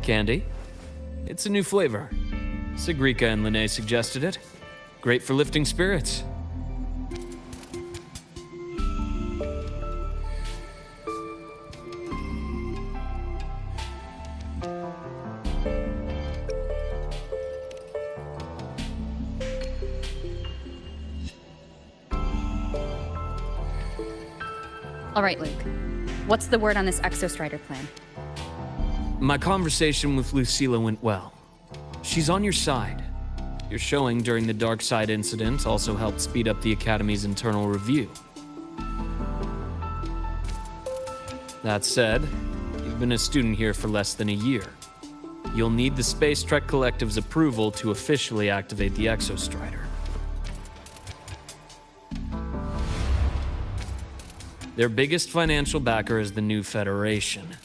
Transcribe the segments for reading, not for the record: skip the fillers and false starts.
Candy? It's a new flavor. Sigrika and Lene suggested it. Great for lifting spirits. All right, Luke. What's the word on this Exostrider plan? My conversation with Lucilla went well. She's on your side. Your showing during the Dark Side incident also helped speed up the Academy's internal review. That said, you've been a student here for less than a year. You'll need the Space Trek Collective's approval to officially activate the Exostrider. Their biggest financial backer is the new Federation.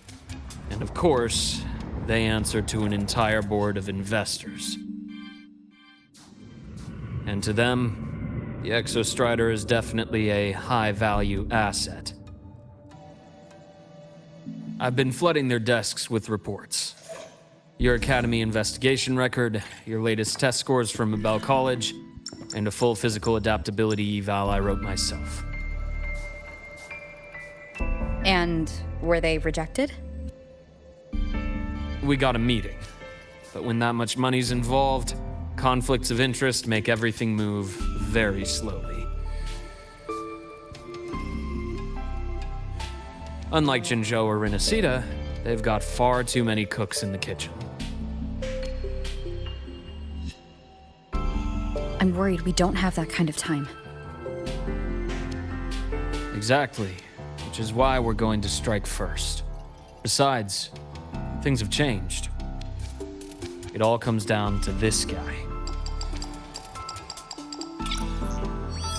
And of course, they answer to an entire board of investors. And to them, the Exostrider is definitely a high-value asset. I've been flooding their desks with reports. Your Academy investigation record, your latest test scores from Abel College, and a full physical adaptability eval I wrote myself. And were they rejected? We got a meeting, but when that much money's involved, conflicts of interest make everything move very slowly. Unlike Jinzhou or Rinasita, they've got far too many cooks in the kitchen. I'm worried we don't have that kind of time. Exactly, which is why we're going to strike first. Besides, things have changed. It all comes down to this guy.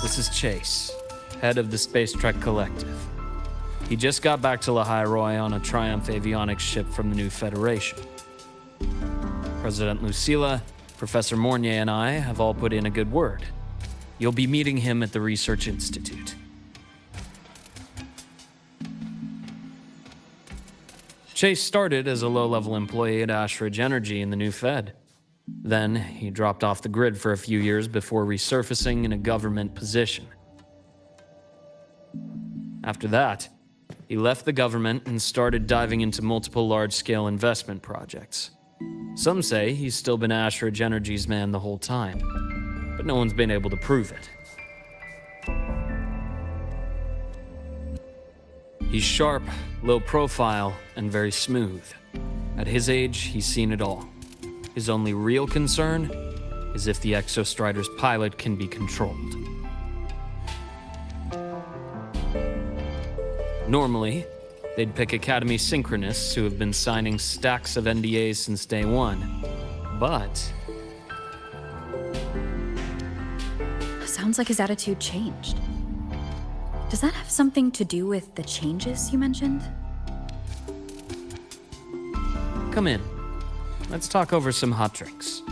This is Chase, head of the Space Trek Collective. He just got back to Lahai-Roi on a Triumph avionics ship from the new Federation. President Lucilla, Professor Mornier, and I have all put in a good word. You'll be meeting him at the Research Institute. Chase started as a low-level employee at Ashridge Energy in the new Fed. Then, he dropped off the grid for a few years before resurfacing in a government position. After that, he left the government and started diving into multiple large-scale investment projects. Some say he's still been Ashridge Energy's man the whole time, but no one's been able to prove it. He's sharp, low profile, and very smooth. At his age, he's seen it all. His only real concern is if the Exostrider's pilot can be controlled. Normally, they'd pick Academy synchronists who have been signing stacks of NDAs since day one. But Sounds like his attitude changed. Does that have something to do with the changes you mentioned? come in. Let's talk over some hot drinks.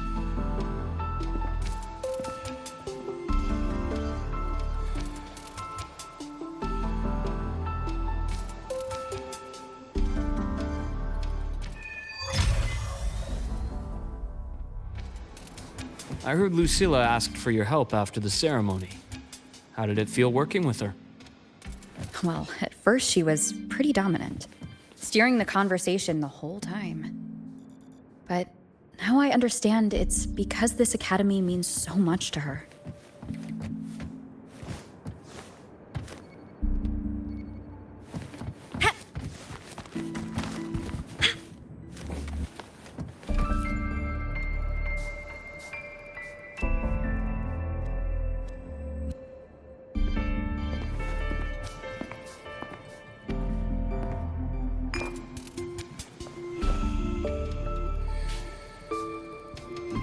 I heard Lucilla asked for your help after the ceremony. How did it feel working with her? Well, at first she was pretty dominant, steering the conversation the whole time. But now I understand it's because this academy means so much to her.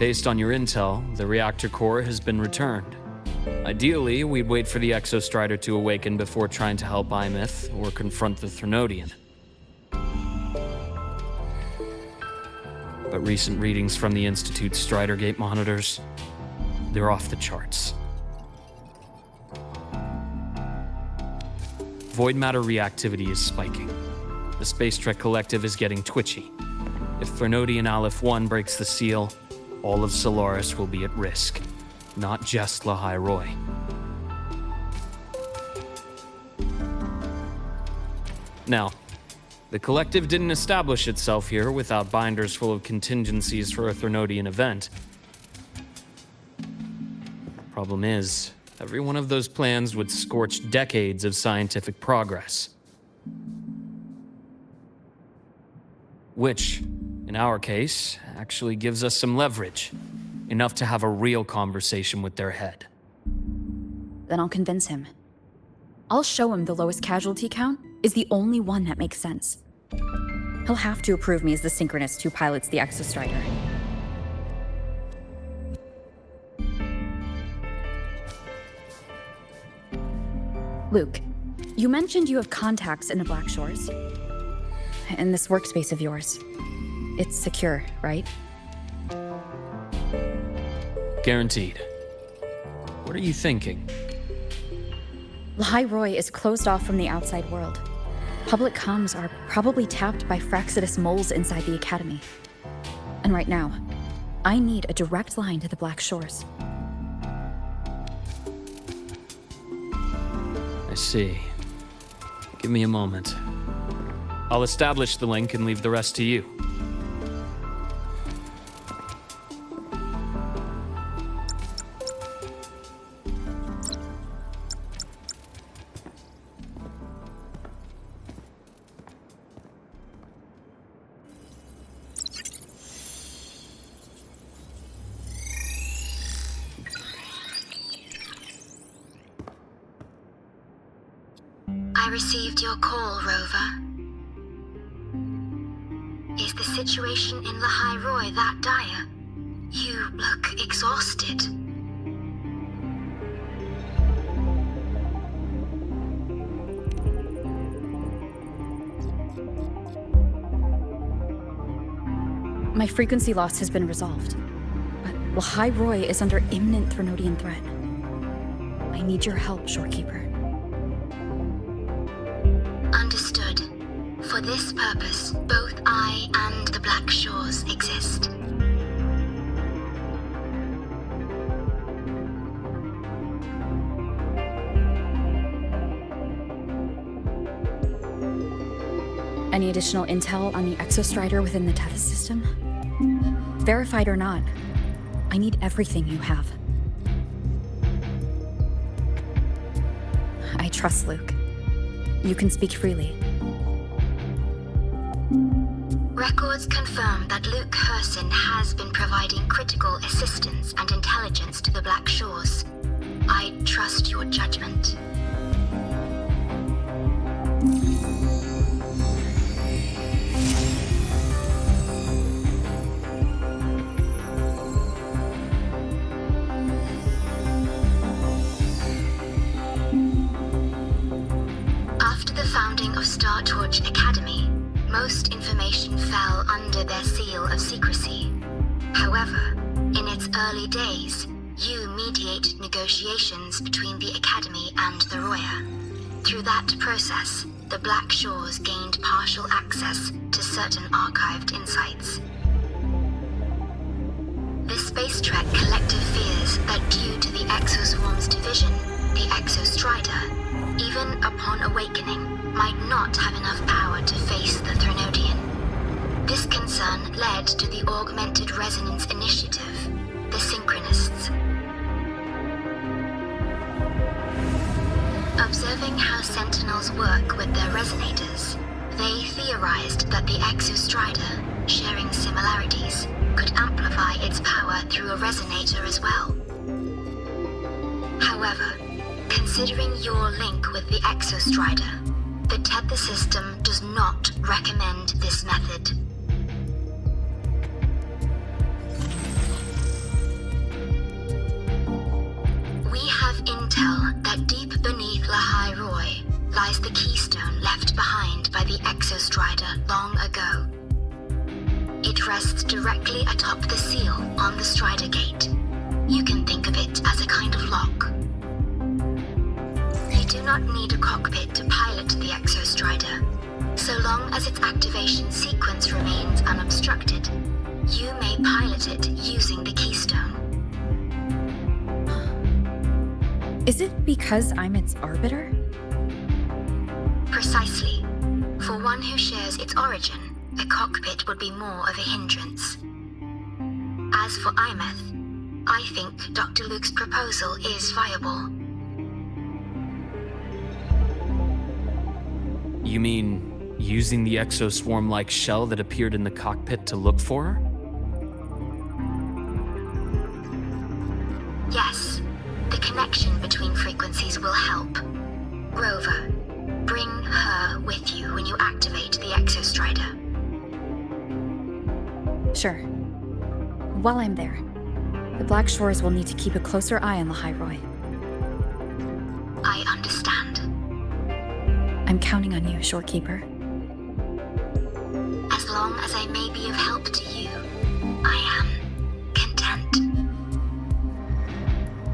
Based on your intel, the reactor core has been returned. Ideally, we'd wait for the Exostrider to awaken before trying to help Imyth or confront the Threnodian. But recent readings from the Institute's Strider Gate monitors, they're off the charts. Void matter reactivity is spiking. The Space Trek Collective is getting twitchy. If Threnodian Aleph 1 breaks the seal, all of Solaris will be at risk, not just Lahai-Roi. Now, the Collective didn't establish itself here without binders full of contingencies for a Threnodian event. Problem is, every one of those plans would scorch decades of scientific progress. Which, in our case, actually gives us some leverage. Enough to have a real conversation with their head. Then I'll convince him. I'll show him the lowest casualty count is the only one that makes sense. He'll have to approve me as the synchronist who pilots the Exostrider. Luke, you mentioned you have contacts in the Black Shores. In this workspace of yours. It's secure, right? Guaranteed. What are you thinking? Lahai-Roi is closed off from the outside world. Public comms are probably tapped by Fraxidus moles inside the Academy. And right now, I need a direct line to the Black Shores. I see. Give me a moment. I'll establish the link and leave the rest to you. I received your call, Rover. Is the situation in Lahai-Roi that dire? You look exhausted. My frequency loss has been resolved, but Lahai-Roi is under imminent Threnodian threat. I need your help, Shorekeeper. Understood. For this purpose, both I and the Black Shores exist. Any additional intel on the Exostrider within the Tethys system? Verified or not, I need everything you have. I trust Luke. You can speak freely. Records confirm that Luke Herson has been providing critical assistance and intelligence to the Black Shores. I trust your judgment. After the founding of Star Torch Academy, most information fell under their seal of secrecy. However, in its early days, you mediated negotiations between the Academy and the Roya. Through that process, the Black Shores gained partial access to certain archived insights. The Space Trek Collective fears that due to the Exoswarm's division, the Exostrider, even upon awakening, might not have enough power to face the Threnodian. This concern led to the Augmented Resonance Initiative, the Synchronists. Observing how Sentinels work with their resonators, they theorized that the Exostrider, sharing similarities, could amplify its power through a resonator as well. However, considering your link with the Exostrider, the Tether system does not recommend this method. We have intel that deep beneath Lahai-Roi lies the keystone left behind by the Exostrider long ago. It rests directly atop the seal on the Strider Gate. You can think of it as a kind of lock. You do not need a cockpit to pilot the Exostrider. So long as its activation sequence remains unobstructed, you may pilot it using the keystone. Is it because I'm its arbiter? Precisely. For one who shares its origin, a cockpit would be more of a hindrance. As for Imeth, I think Dr. Luke's proposal is viable. You mean using the exoswarm-like shell that appeared in the cockpit to look for her? Yes, the connection between frequencies will help. Rover, bring her with you when you activate the Exostrider. Sure. While I'm there, the Black Shores will need to keep a closer eye on Lahai-Roi. I understand. I'm counting on you, Shorekeeper. As long as I may be of help to you, I am content.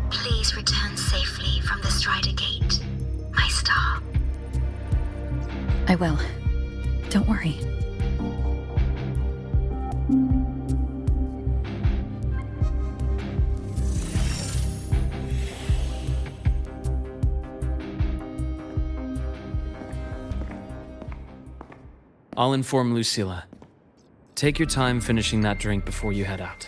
Please return safely from the Strider Gate, my star. I will. Don't worry. I'll inform Lucilla. Take your time finishing that drink before you head out.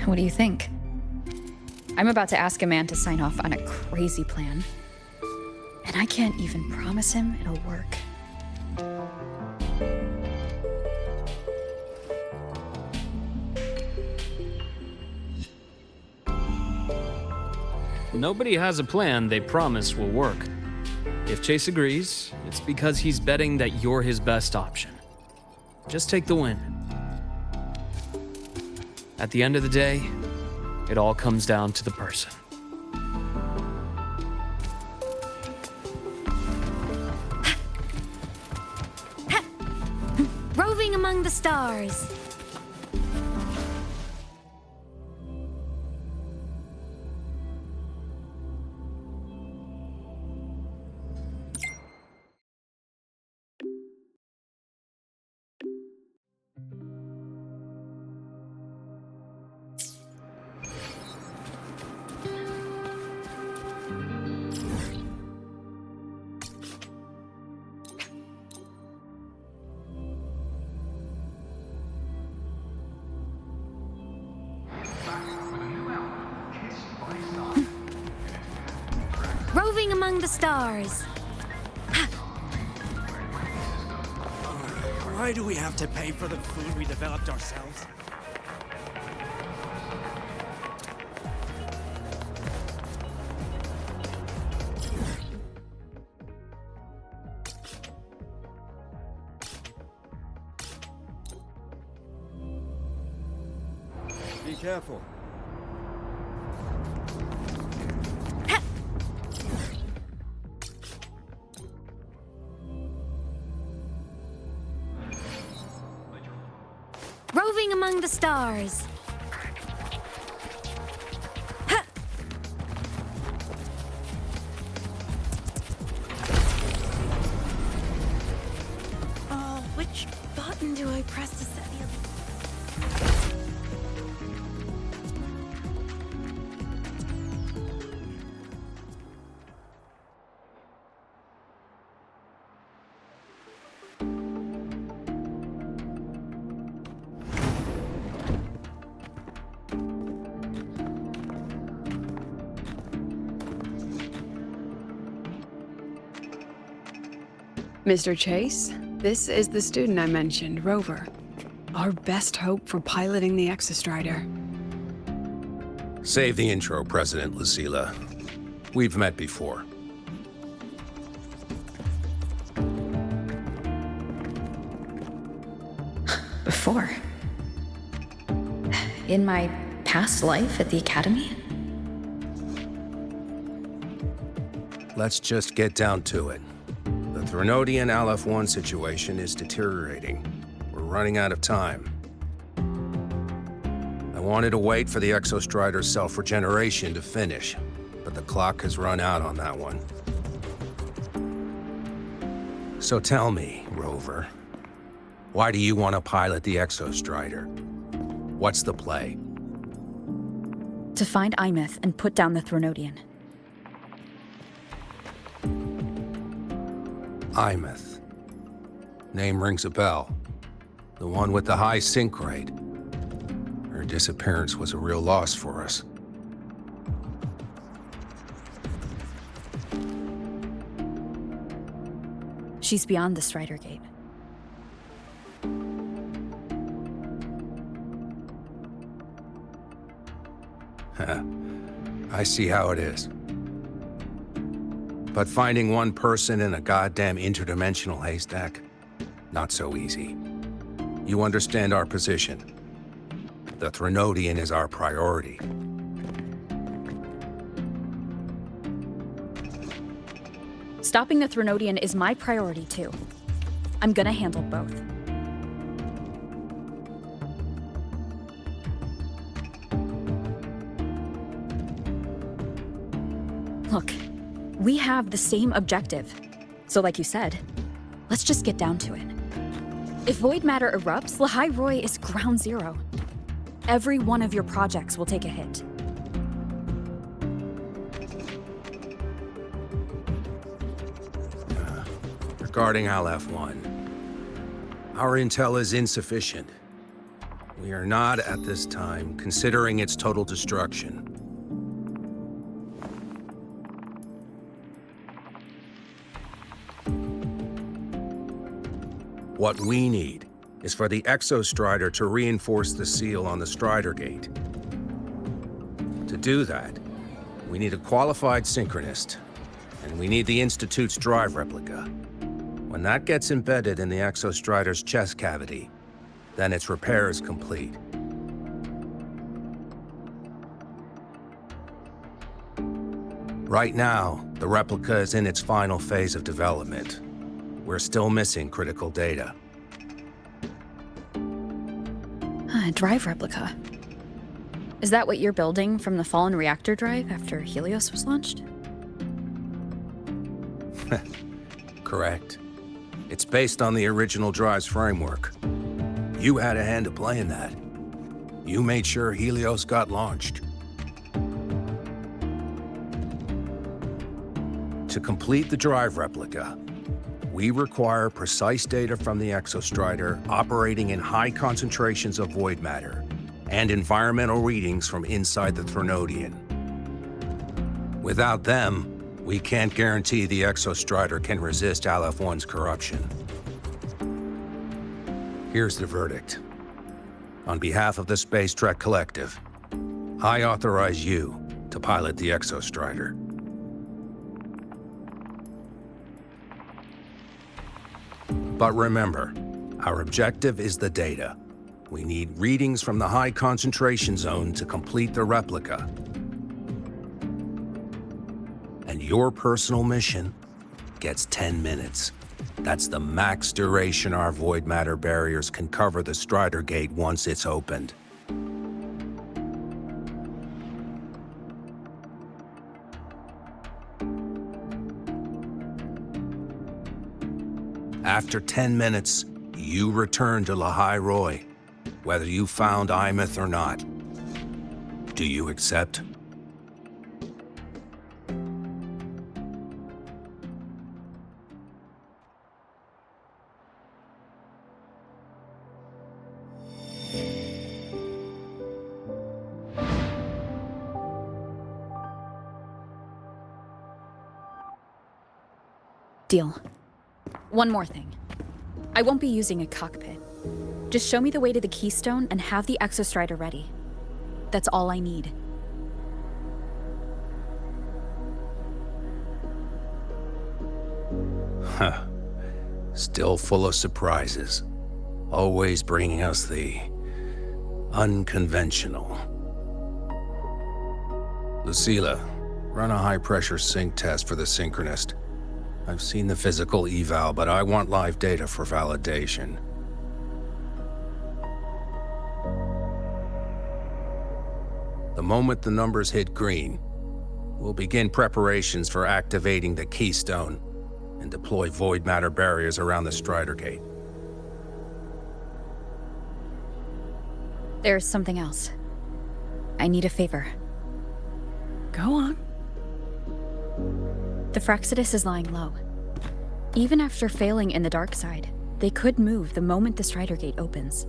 What do you think? I'm about to ask a man to sign off on a crazy plan. And I can't even promise him it'll work. Nobody has a plan they promise will work. If Chase agrees, it's because he's betting that you're his best option. Just take the win. At the end of the day, it all comes down to the person. Roving among the stars. Roving among the stars. Why do we have to pay for the food we developed ourselves? Be careful. Roving among the stars. Which button do I press to set the other? Mr. Chase, this is the student I mentioned, Rover. Our best hope for piloting the Exostrider. Save the intro, President Lucilla. We've met before. Before? In my past life at the Academy? Let's just get down to it. The Threnodian Aleph-1 situation is deteriorating. We're running out of time. I wanted to wait for the Exostrider's self-regeneration to finish, but the clock has run out on that one. So tell me, Rover, why do you want to pilot the Exostrider? What's the play? To find Imeth and put down the Thronodian. Imeth. Name rings a bell. The one with the high sync rate. Her disappearance was a real loss for us. She's beyond the Strider Gate. I see how it is. But finding one person in a goddamn interdimensional haystack, not so easy. You understand our position. The Thronodian is our priority. Stopping the Thronodian is my priority too. I'm gonna handle both. Look, we have the same objective. So like you said, let's just get down to it. If void matter erupts, Lahai-Roi is ground zero. Every one of your projects will take a hit. Regarding Aleph-1, our intel is insufficient. We are not, at this time, considering its total destruction. What we need is for the Exostrider to reinforce the seal on the Strider Gate. To do that, we need a qualified synchronist, and we need the Institute's drive replica. When that gets embedded in the Exostrider's chest cavity, then its repair is complete. Right now, the replica is in its final phase of development. We're still missing critical data. Drive replica. Is that what you're building from the fallen reactor drive after Helios was launched? Correct. It's based on the original drive's framework. You had a hand to play in that. You made sure Helios got launched. To complete the drive replica, we require precise data from the Exostrider operating in high concentrations of void matter and environmental readings from inside the Thronodian. Without them, we can't guarantee the Exostrider can resist Aleph-1's corruption. Here's the verdict. On behalf of the Space Trek Collective, I authorize you to pilot the Exostrider. But remember, our objective is the data. We need readings from the high concentration zone to complete the replica. And your personal mission gets 10 minutes. That's the max duration our void matter barriers can cover the Strider Gate once it's opened. After 10 minutes, you return to Lahai-Roi, whether you found Imeth or not. Do you accept? Deal. One more thing. I won't be using a cockpit. Just show me the way to the Keystone and have the Exostrider ready. That's all I need. Huh. Still full of surprises. Always bringing us the unconventional. Lucila, run a high-pressure sync test for the Synchronist. I've seen the physical eval, but I want live data for validation. The moment the numbers hit green, we'll begin preparations for activating the keystone and deploy void matter barriers around the Strider Gate. There's something else. I need a favor. Go on. The Fractsidus is lying low. Even after failing in the dark side, they could move the moment the Strider Gate opens.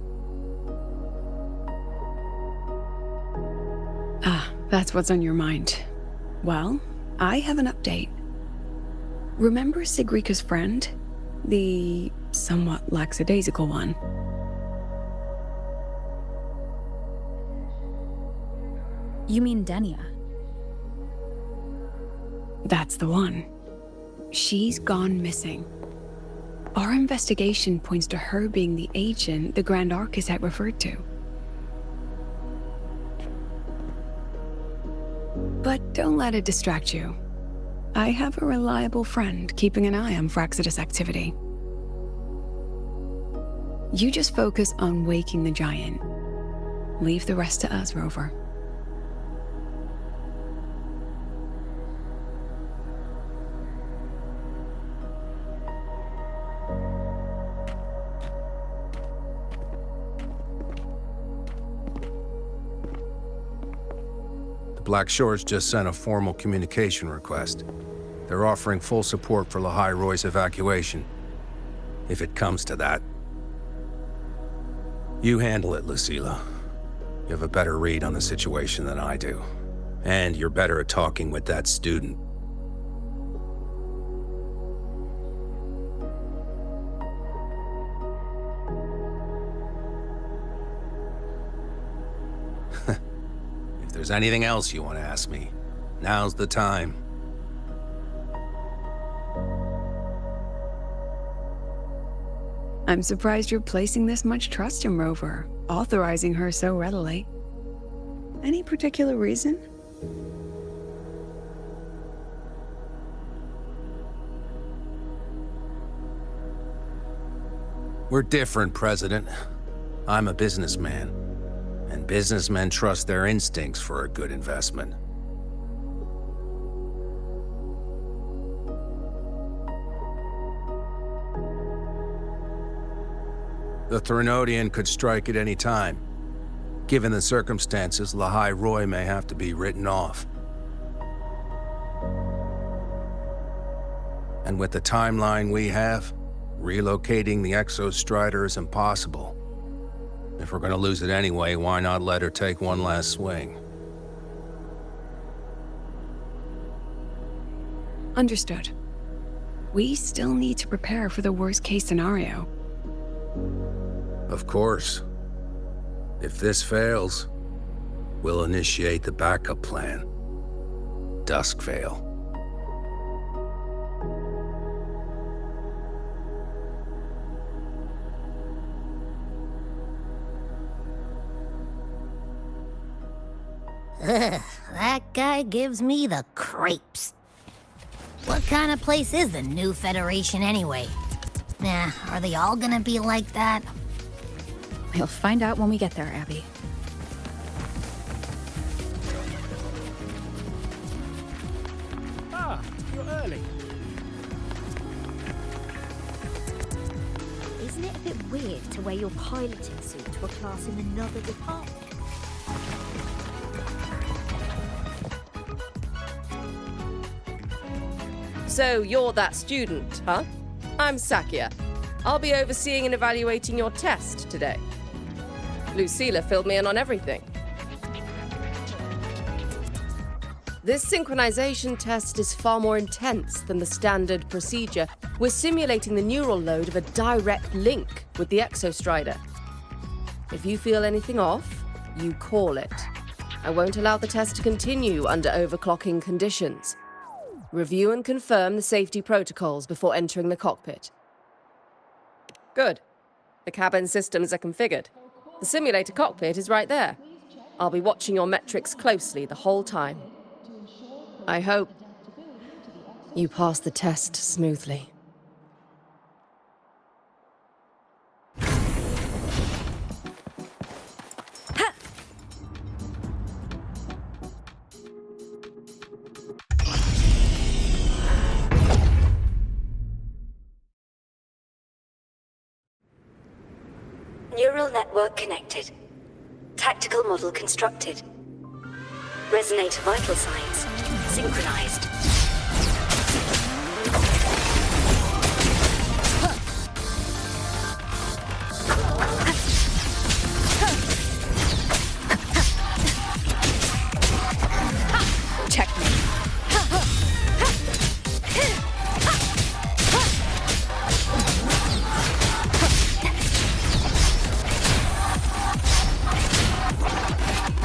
Ah, that's what's on your mind. Well, I have an update. Remember Sigrika's friend? The somewhat lackadaisical one? You mean Denia? That's the one. She's gone missing. Our investigation points to her being the agent the Grand Architect referred to. But don't let it distract you. I have a reliable friend keeping an eye on Fractsidus activity. You just focus on waking the giant. Leave the rest to us, Rover. Black Shores just sent a formal communication request. They're offering full support for Lahai-Roi's evacuation, if it comes to that. You handle it, Lucilla. You have a better read on the situation than I do. And you're better at talking with that student. If there's anything else you want to ask me, now's the time. I'm surprised you're placing this much trust in Rover, authorizing her so readily. Any particular reason? We're different, President. I'm a businessman, and businessmen trust their instincts for a good investment. The Threnodian could strike at any time. Given the circumstances, Lahai-Roi may have to be written off. And with the timeline we have, relocating the Exostrider is impossible. If we're gonna lose it anyway, why not let her take one last swing? Understood. We still need to prepare for the worst-case scenario. Of course. If this fails, we'll initiate the backup plan. Duskvale. Ugh, that guy gives me the creeps. What kind of place is the new Federation anyway? Nah, are they all gonna be like that? We'll find out when we get there, Abby. Ah, you're early. Isn't it a bit weird to wear your piloting suit to a class in another department? So you're that student, huh? I'm Sakia. I'll be overseeing and evaluating your test today. Lucilla filled me in on everything. This synchronization test is far more intense than the standard procedure. We're simulating the neural load of a direct link with the Exostrider. If you feel anything off, you call it. I won't allow the test to continue under overclocking conditions. Review and confirm the safety protocols before entering the cockpit. Good. The cabin systems are configured. The simulator cockpit is right there. I'll be watching your metrics closely the whole time. I hope you pass the test smoothly. Neural network connected. Tactical model constructed. Resonator vital signs synchronized. Checkmate.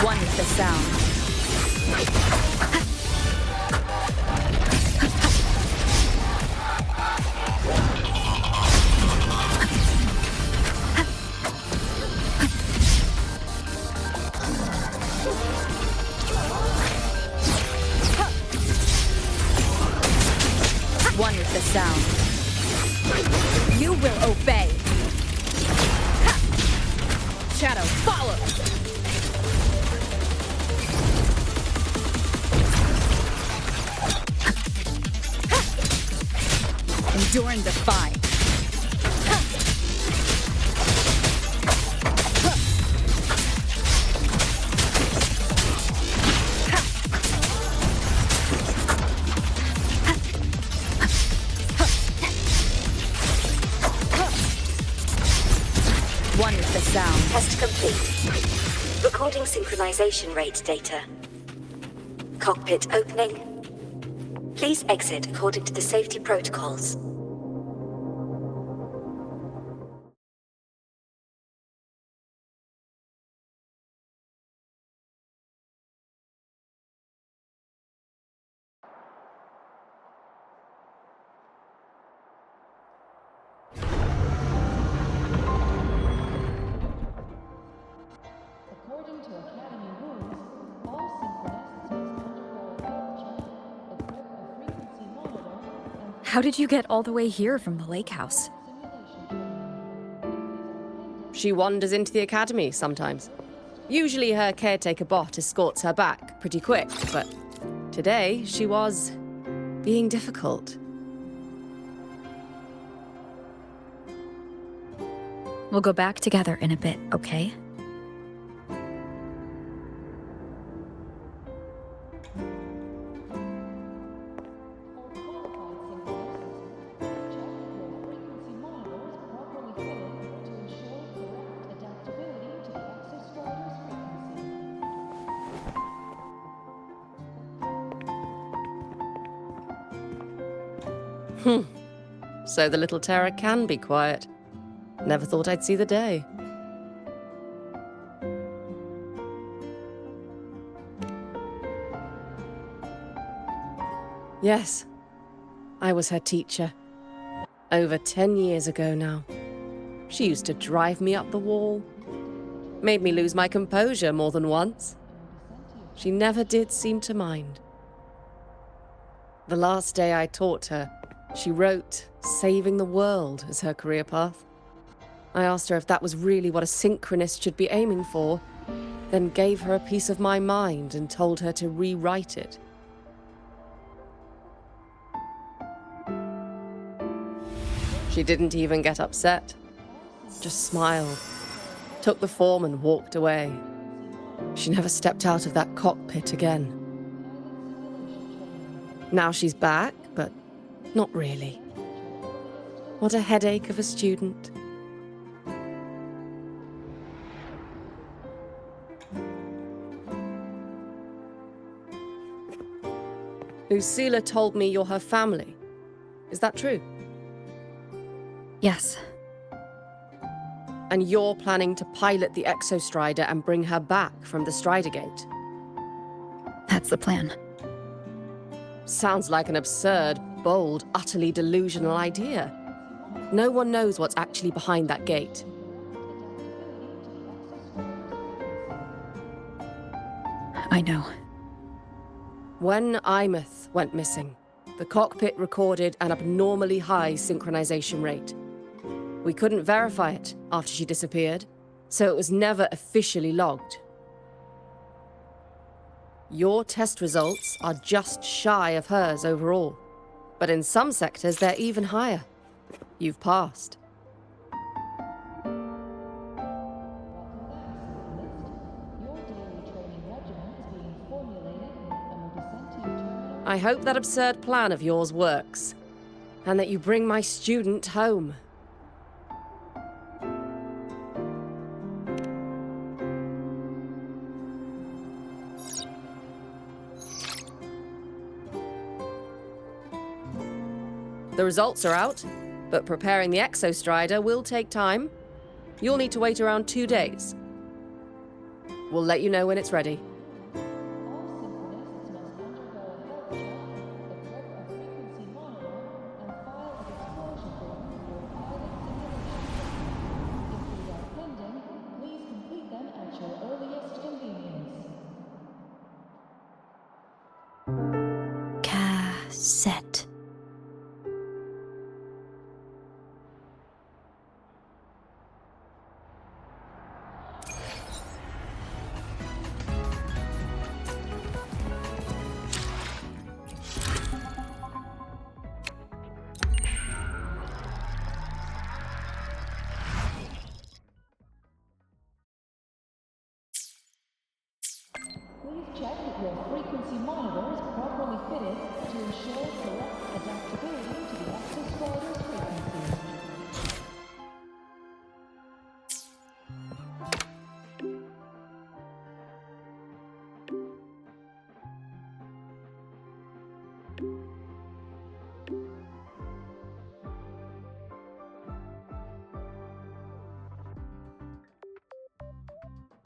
One with the sound. One with the sound. You will obey. Shadow, follow! Endure and defy. One with the sound. Test complete. Recording synchronization rate data. Cockpit opening. Please exit according to the safety protocols. How did you get all the way here from the lake house? She wanders into the academy sometimes. Usually her caretaker bot escorts her back pretty quick, but today she was being difficult. We'll go back together in a bit, okay? So the little terror can be quiet. Never thought I'd see the day. Yes, I was her teacher. Over 10 years ago now. She used to drive me up the wall. Made me lose my composure more than once. She never did seem to mind. The last day I taught her, she wrote saving the world as her career path. I asked her if that was really what a synchronist should be aiming for, then gave her a piece of my mind and told her to rewrite it. She didn't even get upset, just smiled, took the form and walked away. She never stepped out of that cockpit again. Now she's back, but not really. What a headache of a student. Lucilla told me you're her family. Is that true? Yes. And you're planning to pilot the Exostrider and bring her back from the Strider Gate? That's the plan. Sounds like an absurd, bold, utterly delusional idea. No one knows what's actually behind that gate. I know. When Imeth went missing, the cockpit recorded an abnormally high synchronization rate. We couldn't verify it after she disappeared, so it was never officially logged. Your test results are just shy of hers overall, but in some sectors they're even higher. You've passed. I hope that absurd plan of yours works, and that you bring my student home. The results are out, but preparing the Exostrider will take time. You'll need to wait around 2 days. We'll let you know when it's ready. Cassette. Please check that your frequency monitor is properly fitted to ensure correct adaptability to the Exostrider's frequency.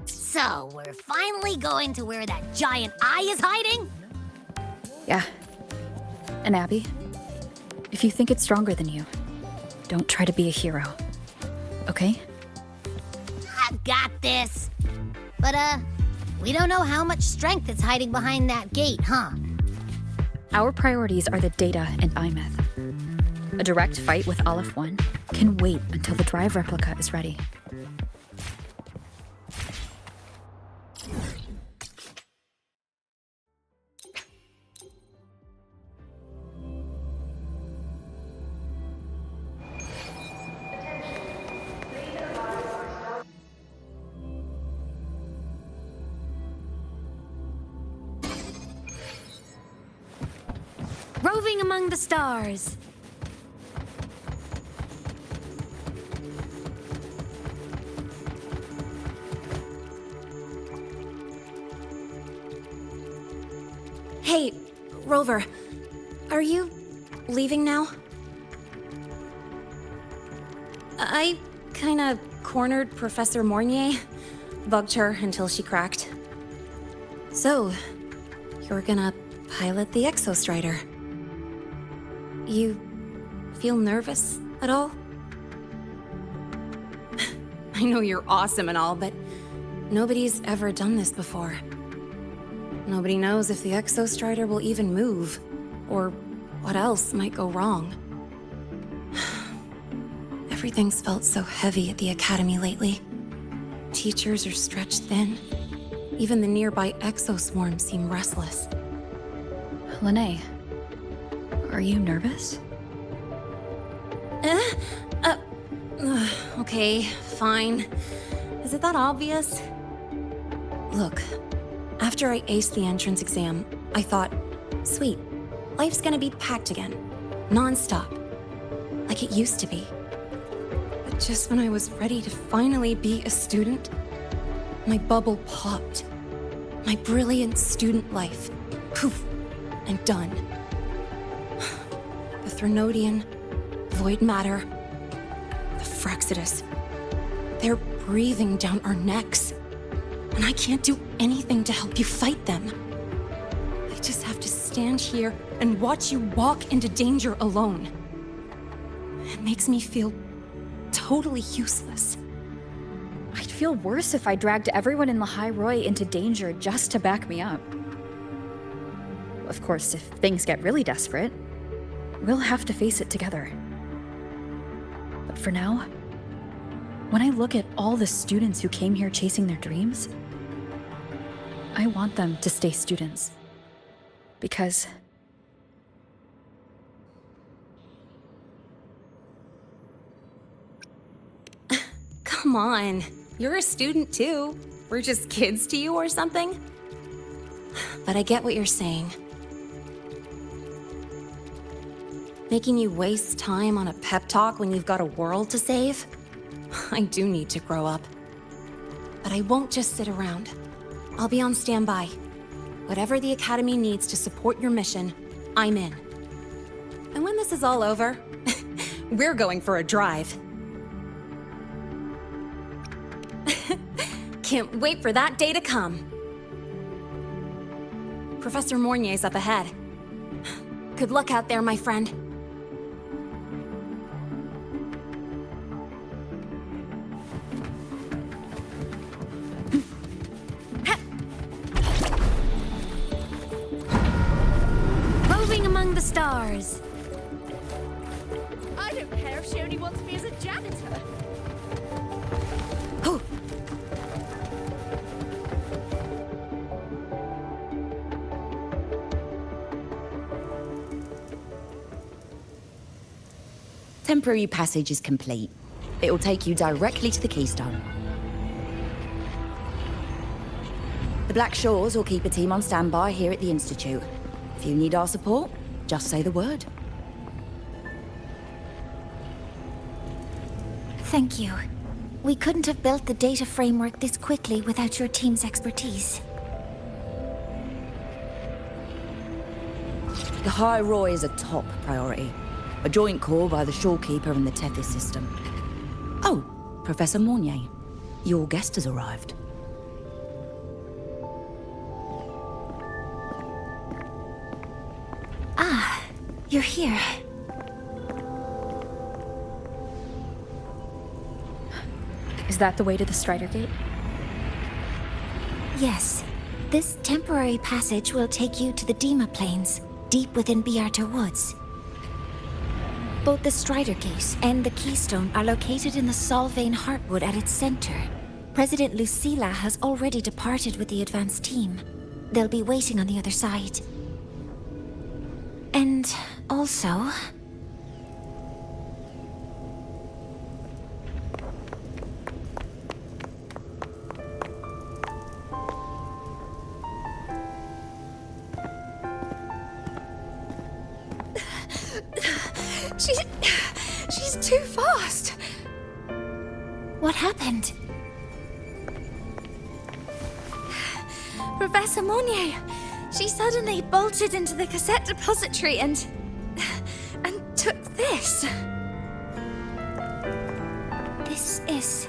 So, we're finally going to where that giant eye is hiding? Yeah. And Abby, if you think it's stronger than you, don't try to be a hero. Okay? I got this. But, we don't know how much strength is hiding behind that gate, huh? Our priorities are the data and iMyth. A direct fight with Aleph 1 can wait until the drive replica is ready. Roving among the stars. Hey, Rover. Are you leaving now? I kinda cornered Professor Mornier. Bugged her until she cracked. So, you're gonna pilot the Exostrider. You feel nervous at all? I know you're awesome and all, but nobody's ever done this before. Nobody knows if the Exostrider will even move, or what else might go wrong. Everything's felt so heavy at the Academy lately. Teachers are stretched thin. Even the nearby exoswarms seem restless. Lene, are you nervous? Okay, fine. Is it that obvious? Look, after I aced the entrance exam, I thought, sweet, life's gonna be packed again. Non-stop. Like it used to be. But just when I was ready to finally be a student, my bubble popped. My brilliant student life. Poof. And done. The Threnodian, void matter, the Frexidus. They're breathing down our necks. And I can't do anything to help you fight them. I just have to stand here and watch you walk into danger alone. It makes me feel totally useless. I'd feel worse if I dragged everyone in Lahai-Roi into danger just to back me up. Of course, if things get really desperate, we'll have to face it together. But for now, when I look at all the students who came here chasing their dreams, I want them to stay students. Because Come on. You're a student too. We're just kids to you or something? But I get what you're saying. Making you waste time on a pep talk when you've got a world to save? I do need to grow up. But I won't just sit around. I'll be on standby. Whatever the Academy needs to support your mission, I'm in. And when this is all over, we're going for a drive. Can't wait for that day to come. Professor Mornier's up ahead. Good luck out there, my friend. Roving among the stars. I don't care if she only wants me as a janitor. Oh. Temporary passage is complete. It'll take you directly to the Keystone. The Black Shores will keep a team on standby here at the Institute. If you need our support, just say the word. Thank you. We couldn't have built the data framework this quickly without your team's expertise. Lahai-Roi is a top priority. A joint call by the Shorekeeper and the Tethys system. Oh, Professor Mornier. Your guest has arrived. Ah, you're here. Is that the way to the Strider Gate? Yes. This temporary passage will take you to the Dima Plains, deep within Biarter Woods. Both the Strider Gate and the Keystone are located in the Solvane Heartwood at its center. President Lucilla has already departed with the advance team. They'll be waiting on the other side. And also... She's too fast. What happened? Professor Monnier, she suddenly bolted into the cassette depository and took this. This is...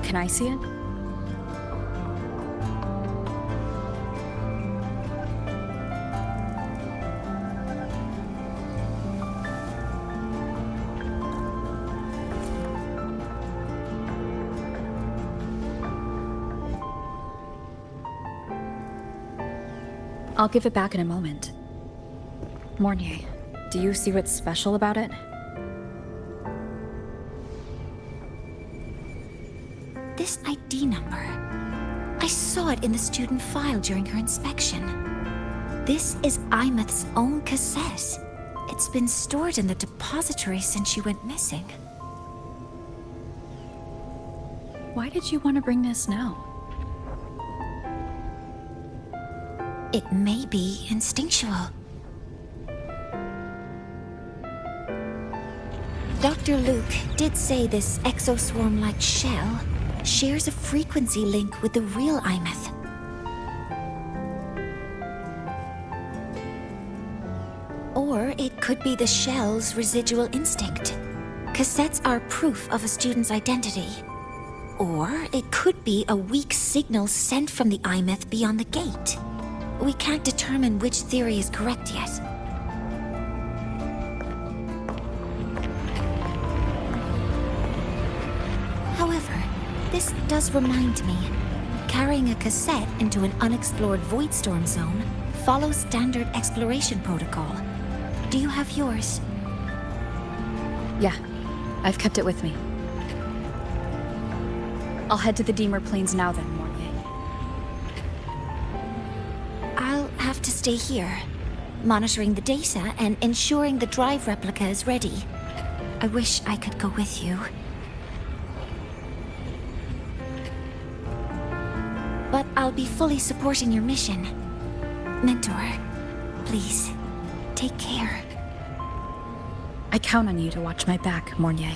Can I see it? I'll give it back in a moment. Mornier, do you see what's special about it? This ID number. I saw it in the student file during her inspection. This is Imeth's own cassette. It's been stored in the depository since she went missing. Why did you want to bring this now? It may be instinctual. Dr. Luke did say this exoswarm-like shell shares a frequency link with the real Imeth. Or it could be the shell's residual instinct. Cassettes are proof of a student's identity. Or it could be a weak signal sent from the Imeth beyond the gate. We can't determine which theory is correct yet. However, this does remind me, carrying a cassette into an unexplored Voidstorm zone follows standard exploration protocol. Do you have yours? Yeah, I've kept it with me. I'll head to the Deemer Plains now then, Mornier. I'll have to stay here. monitoring the data and ensuring the drive replica is ready. I wish I could go with you. But I'll be fully supporting your mission. Mentor, please, take care. I count on you to watch my back, Mornier.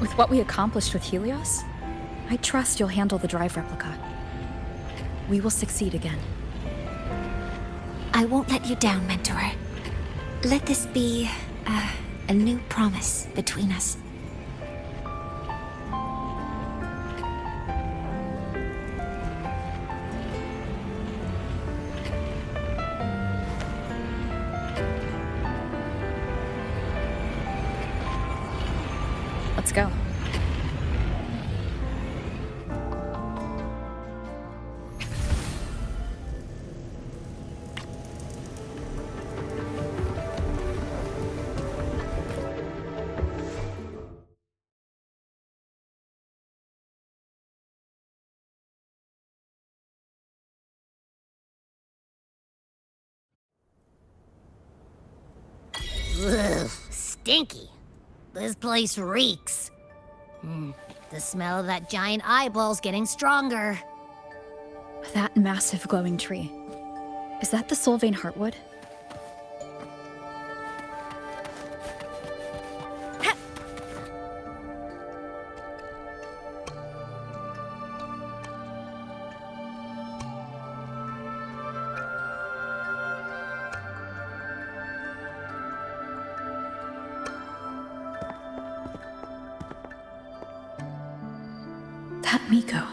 With what we accomplished with Helios, I trust you'll handle the drive replica. We will succeed again. I won't let you down, Mentor. Let this be a new promise between us. Let's go. Ugh, stinky. This place reeks. The smell of that giant eyeball's getting stronger. That massive glowing tree. Is that the Solvane Heartwood? That Miko.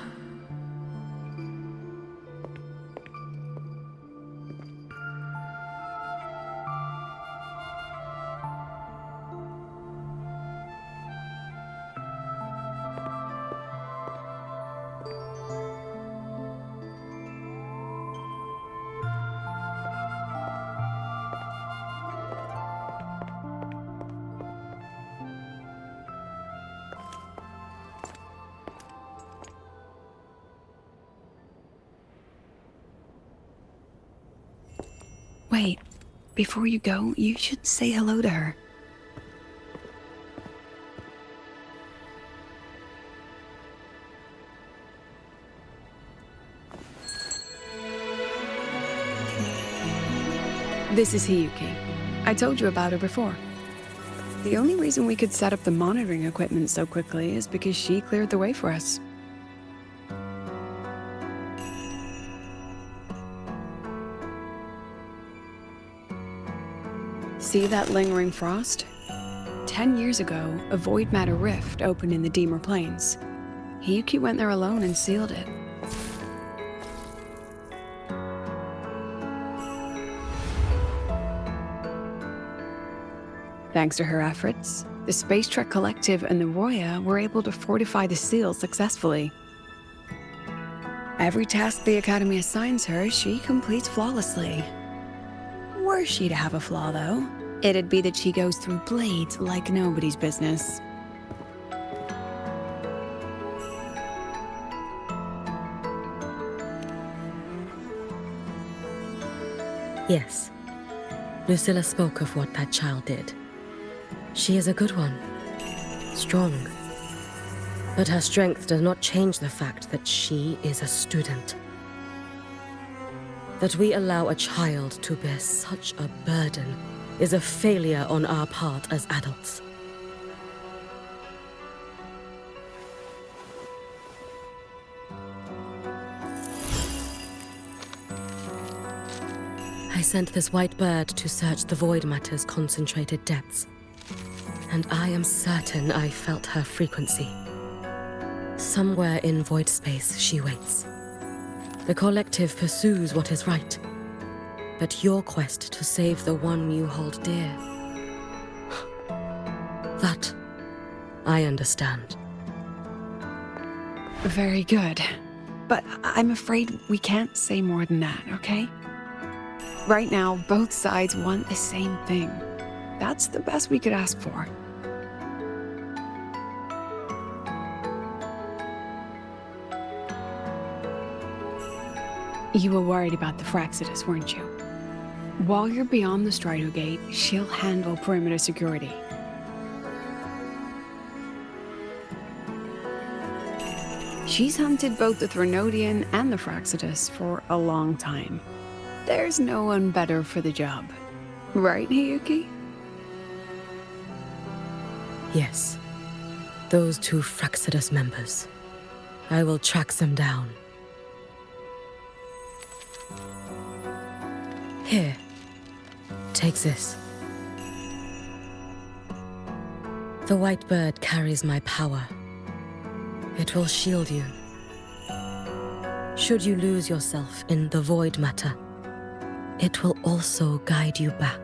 Wait, before you go, you should say hello to her. This is Hiyuki. I told you about her before. The only reason we could set up the monitoring equipment so quickly is because she cleared the way for us. See that lingering frost? 10 years ago, a void matter rift opened in the Deemer Plains. Hiyuki went there alone and sealed it. Thanks to her efforts, the Space Trek Collective and the Roya were able to fortify the seal successfully. Every task the Academy assigns her, she completes flawlessly. Were she to have a flaw, though, it'd be that she goes through blades like nobody's business. Yes. Lucilla spoke of what that child did. She is a good one. Strong. But her strength does not change the fact that she is a student. That we allow a child to bear such a burden is a failure on our part as adults. I sent this white bird to search the void matter's concentrated depths, and I am certain I felt her frequency. Somewhere in void space she waits. The collective pursues what is right, but your quest to save the one you hold dear, that I understand. Very good. But I'm afraid we can't say more than that, okay? Right now, both sides want the same thing. That's the best we could ask for. You were worried about the Fraxidus, weren't you? While you're beyond the Strider Gate, she'll handle perimeter security. She's hunted both the Threnodian and the Fraxidus for a long time. There's no one better for the job. Right, Hiyuki? Yes. Those two Fraxidus members. I will track them down. Here. Take this. The white bird carries my power. It will shield you. Should you lose yourself in the void matter, it will also guide you back.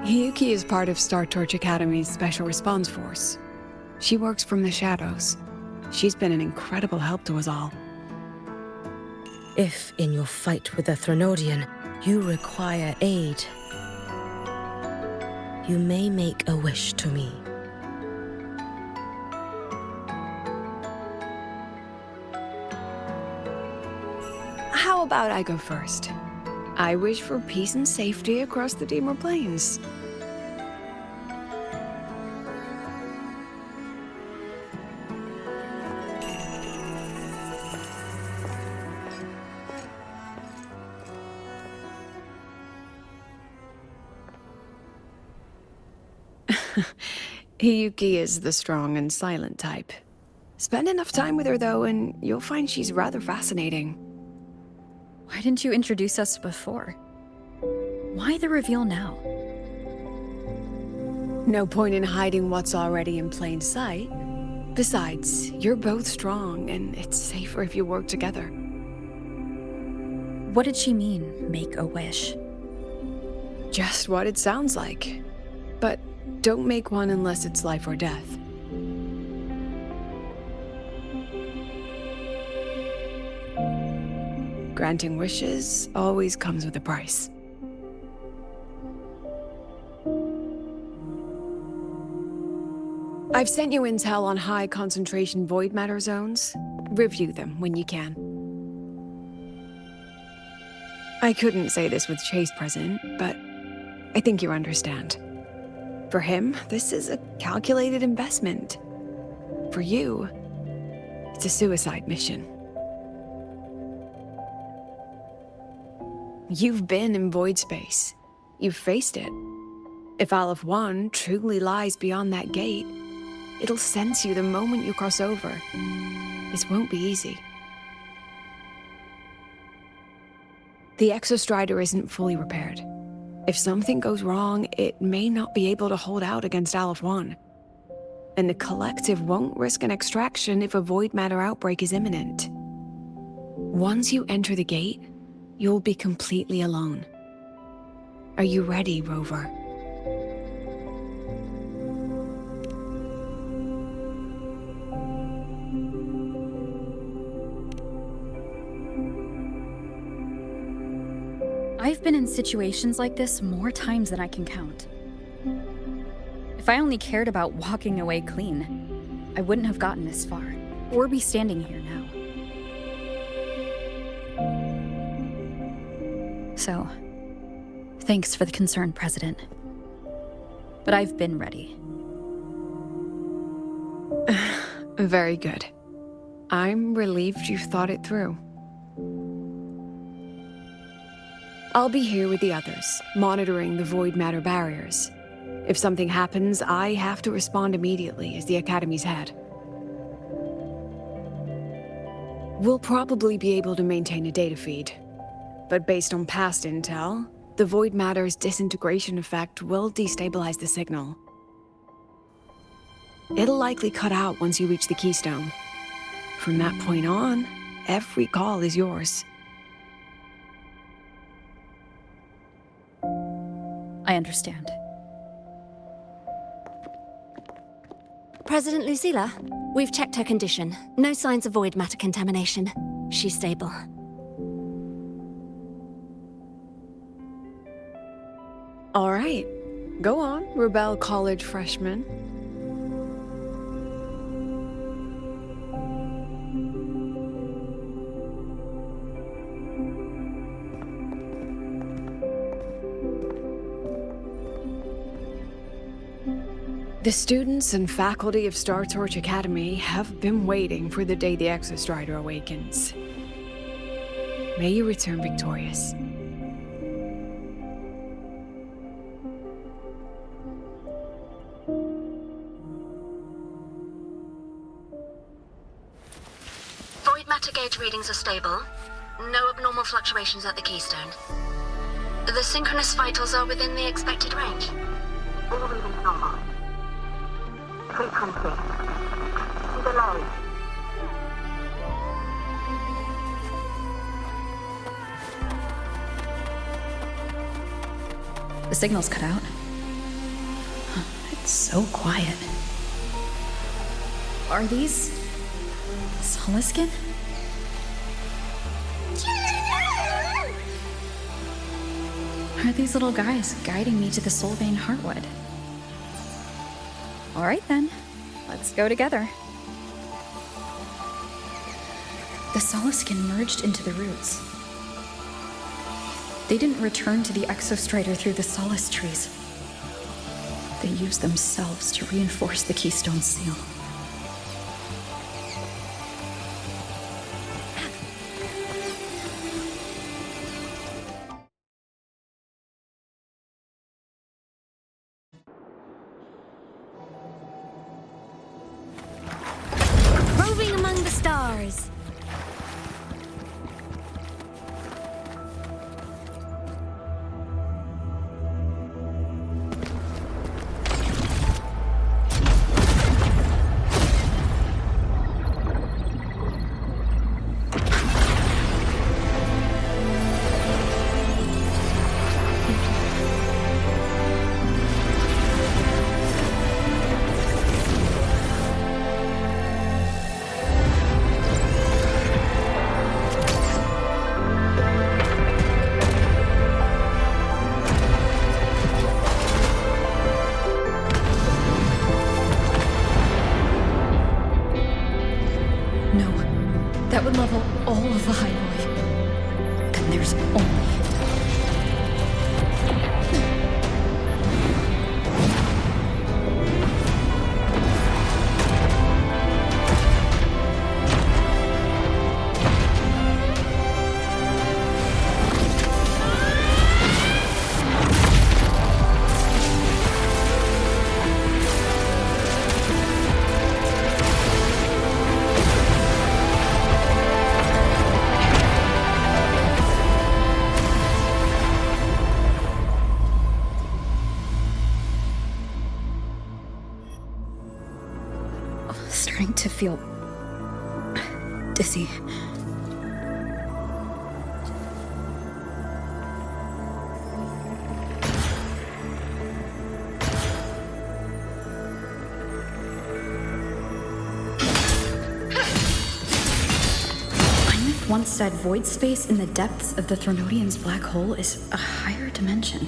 Hiyuki is part of Star Torch Academy's Special Response Force. She works from the shadows. She's been an incredible help to us all. If, in your fight with the Threnodian, you require aid, you may make a wish to me. How about I go first? I wish for peace and safety across the Dimmer Plains. Hiyuki is the strong and silent type. Spend enough time with her, though, and you'll find she's rather fascinating. Why didn't you introduce us before? Why the reveal now? No point in hiding what's already in plain sight. Besides, you're both strong, and it's safer if you work together. What did she mean, make a wish? Just what it sounds like. But don't make one unless it's life or death. Granting wishes always comes with a price. I've sent you intel on high concentration void matter zones. Review them when you can. I couldn't say this with Chase present, but I think you understand. For him, this is a calculated investment. For you, it's a suicide mission. You've been in void space. You've faced it. If Aleph 1 truly lies beyond that gate, it'll sense you the moment you cross over. This won't be easy. The Exostrider isn't fully repaired. If something goes wrong, it may not be able to hold out against Aleph 1. And the Collective won't risk an extraction if a void matter outbreak is imminent. Once you enter the gate, you'll be completely alone. Are you ready, Rover? I've been in situations like this more times than I can count. If I only cared about walking away clean, I wouldn't have gotten this far, or be standing here now. So, thanks for the concern, President. But I've been ready. Very good. I'm relieved you've thought it through. I'll be here with the others, monitoring the void matter barriers. If something happens, I have to respond immediately as the Academy's head. We'll probably be able to maintain a data feed. But based on past intel, the void matter's disintegration effect will destabilize the signal. It'll likely cut out once you reach the keystone. From that point on, every call is yours. I understand. President Lucilla, we've checked her condition. No signs of void matter contamination. She's stable. All right. Go on, Rebel College freshman. The students and faculty of Star Torch Academy have been waiting for the day the Exostrider awakens. May you return victorious. Void matter gauge readings are stable. No abnormal fluctuations at the keystone. The synchronous vitals are within the expected range. All readings normal. Frequency. Delay. The signal's cut out. It's so quiet. Are these Soliskin? Are these little guys guiding me to the Soulbane Heartwood? All right then, let's go together. The Soliskin merged into the roots. They didn't return to the Exostrider through the Solace trees. They used themselves to reinforce the Keystone Seal. Roving among the stars. That would level all of Lahai-Roi. Then there's only... Starting to feel dizzy. Einmith once said void space in the depths of the Thronodian's black hole is a higher dimension,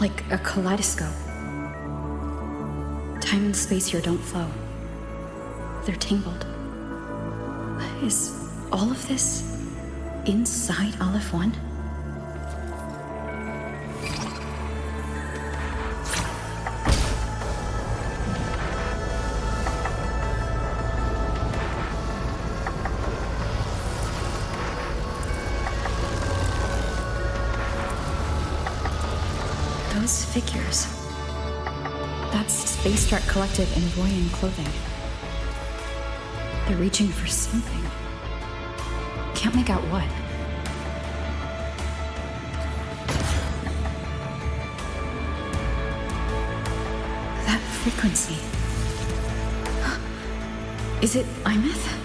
like a kaleidoscope. Time and space here don't flow. They're tangled. Is all of this inside Aleph 1? Those figures. That's Space Trek Collective in Royan clothing. They're reaching for something. Can't make out what. That frequency. Is it Einmith?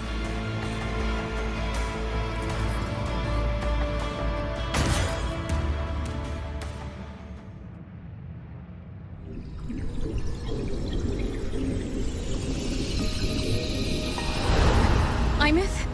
Einmith?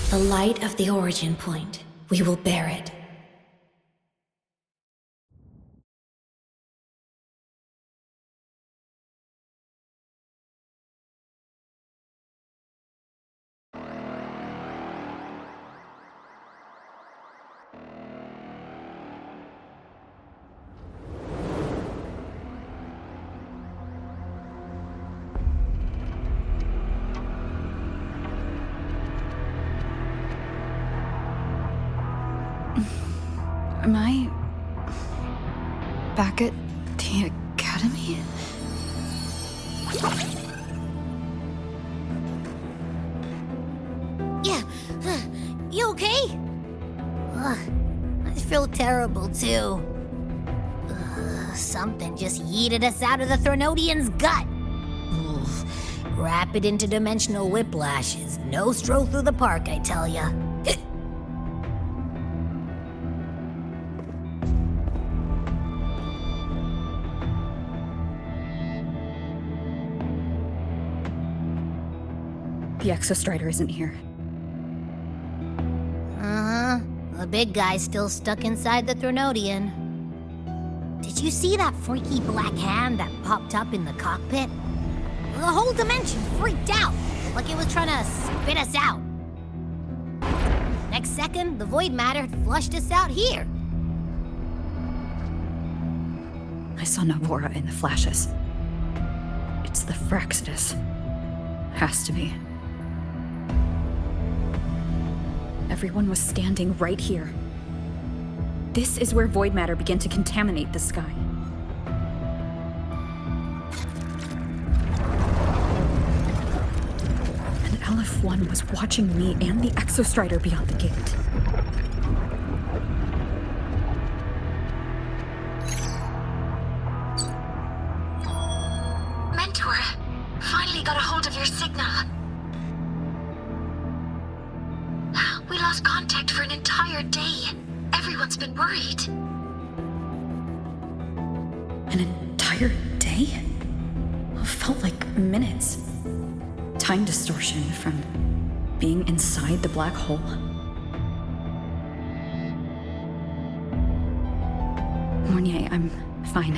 The light of the origin point. We will bear it. Am I back at the academy? Yeah, you okay? Ugh, I feel terrible too. Something just yeeted us out of the Thronodian's gut. Oof. Rapid interdimensional whiplash is no stroll through the park, I tell ya. The Exostrider isn't here. Uh-huh. The big guy's still stuck inside the Thronodian. Did you see that freaky black hand that popped up in the cockpit? The whole dimension freaked out, like it was trying to spit us out. Next second, the void matter had flushed us out here. I saw Navora in the flashes. It's the Fraxidus. Has to be. Everyone was standing right here. This is where void matter began to contaminate the sky. And LF1 was watching me and the Exostrider beyond the gate. Mentor, finally got a hold of your signal. We lost contact for an entire day. Everyone's been worried. An entire day? It felt like minutes. Time distortion from being inside the black hole. Mornier, I'm fine.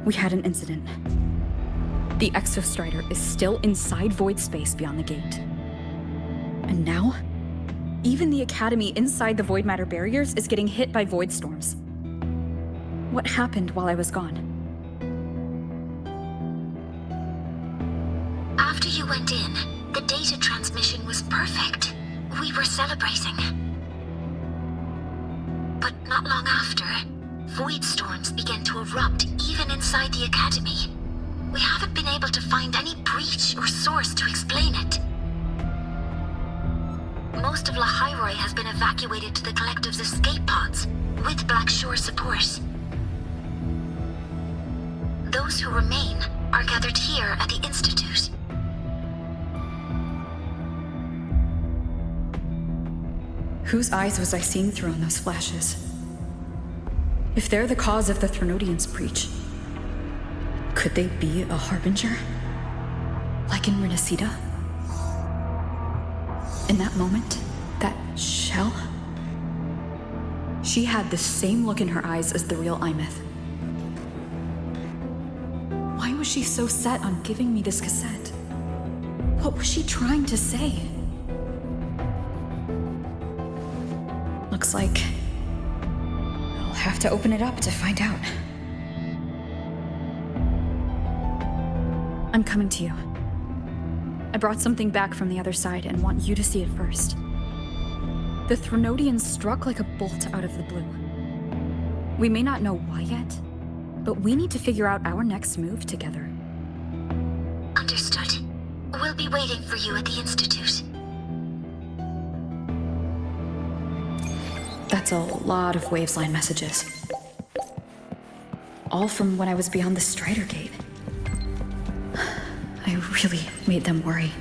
We had an incident. The Exostrider is still inside void space beyond the gate. And now, even the Academy inside the void matter barriers is getting hit by void storms. What happened while I was gone? After you went in, the data transmission was perfect. We were celebrating. But not long after, void storms began to erupt even inside the Academy. We haven't been able to find any breach or source to explain it. Most of Lahai-Roi has been evacuated to the Collective's escape pods, with Black Shore support. Those who remain are gathered here at the Institute. Whose eyes was I seeing through in those flashes? If they're the cause of the Thronodian's breach, could they be a harbinger? Like in Renacida? In that moment, that shell? She had the same look in her eyes as the real Imeth. Why was she so set on giving me this cassette? What was she trying to say? Looks like I'll have to open it up to find out. I'm coming to you. I brought something back from the other side and want you to see it first. The Thronodian struck like a bolt out of the blue. We may not know why yet, but we need to figure out our next move together. Understood. We'll be waiting for you at the Institute. That's a lot of Wavesline messages. All from when I was beyond the Strider Gate. I really made them worry.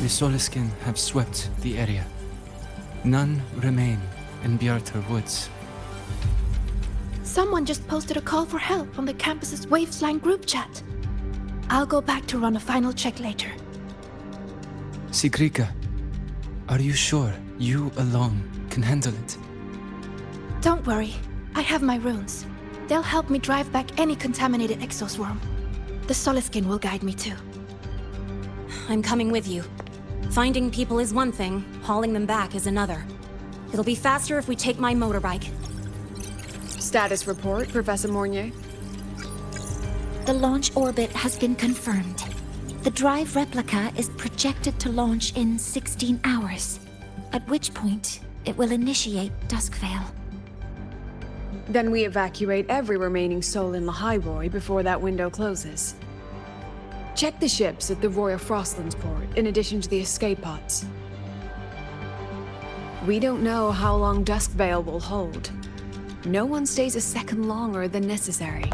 The Soliskin have swept the area. None remain in Bjartar Woods. Someone just posted a call for help on the campus's Wavesline group chat. I'll go back to run a final check later. Sigrika, are you sure you alone can handle it? Don't worry, I have my runes. They'll help me drive back any contaminated exoswarm. The Soliskin will guide me too. I'm coming with you. Finding people is one thing, hauling them back is another. It'll be faster if we take my motorbike. Status report, Professor Mornier. The launch orbit has been confirmed. The drive replica is projected to launch in 16 hours, at which point it will initiate Duskvale. Then we evacuate every remaining soul in Lahai-Roi before that window closes. Check the ships at the Royal Frostlands port, in addition to the escape pods. We don't know how long Duskvale will hold. No one stays a second longer than necessary.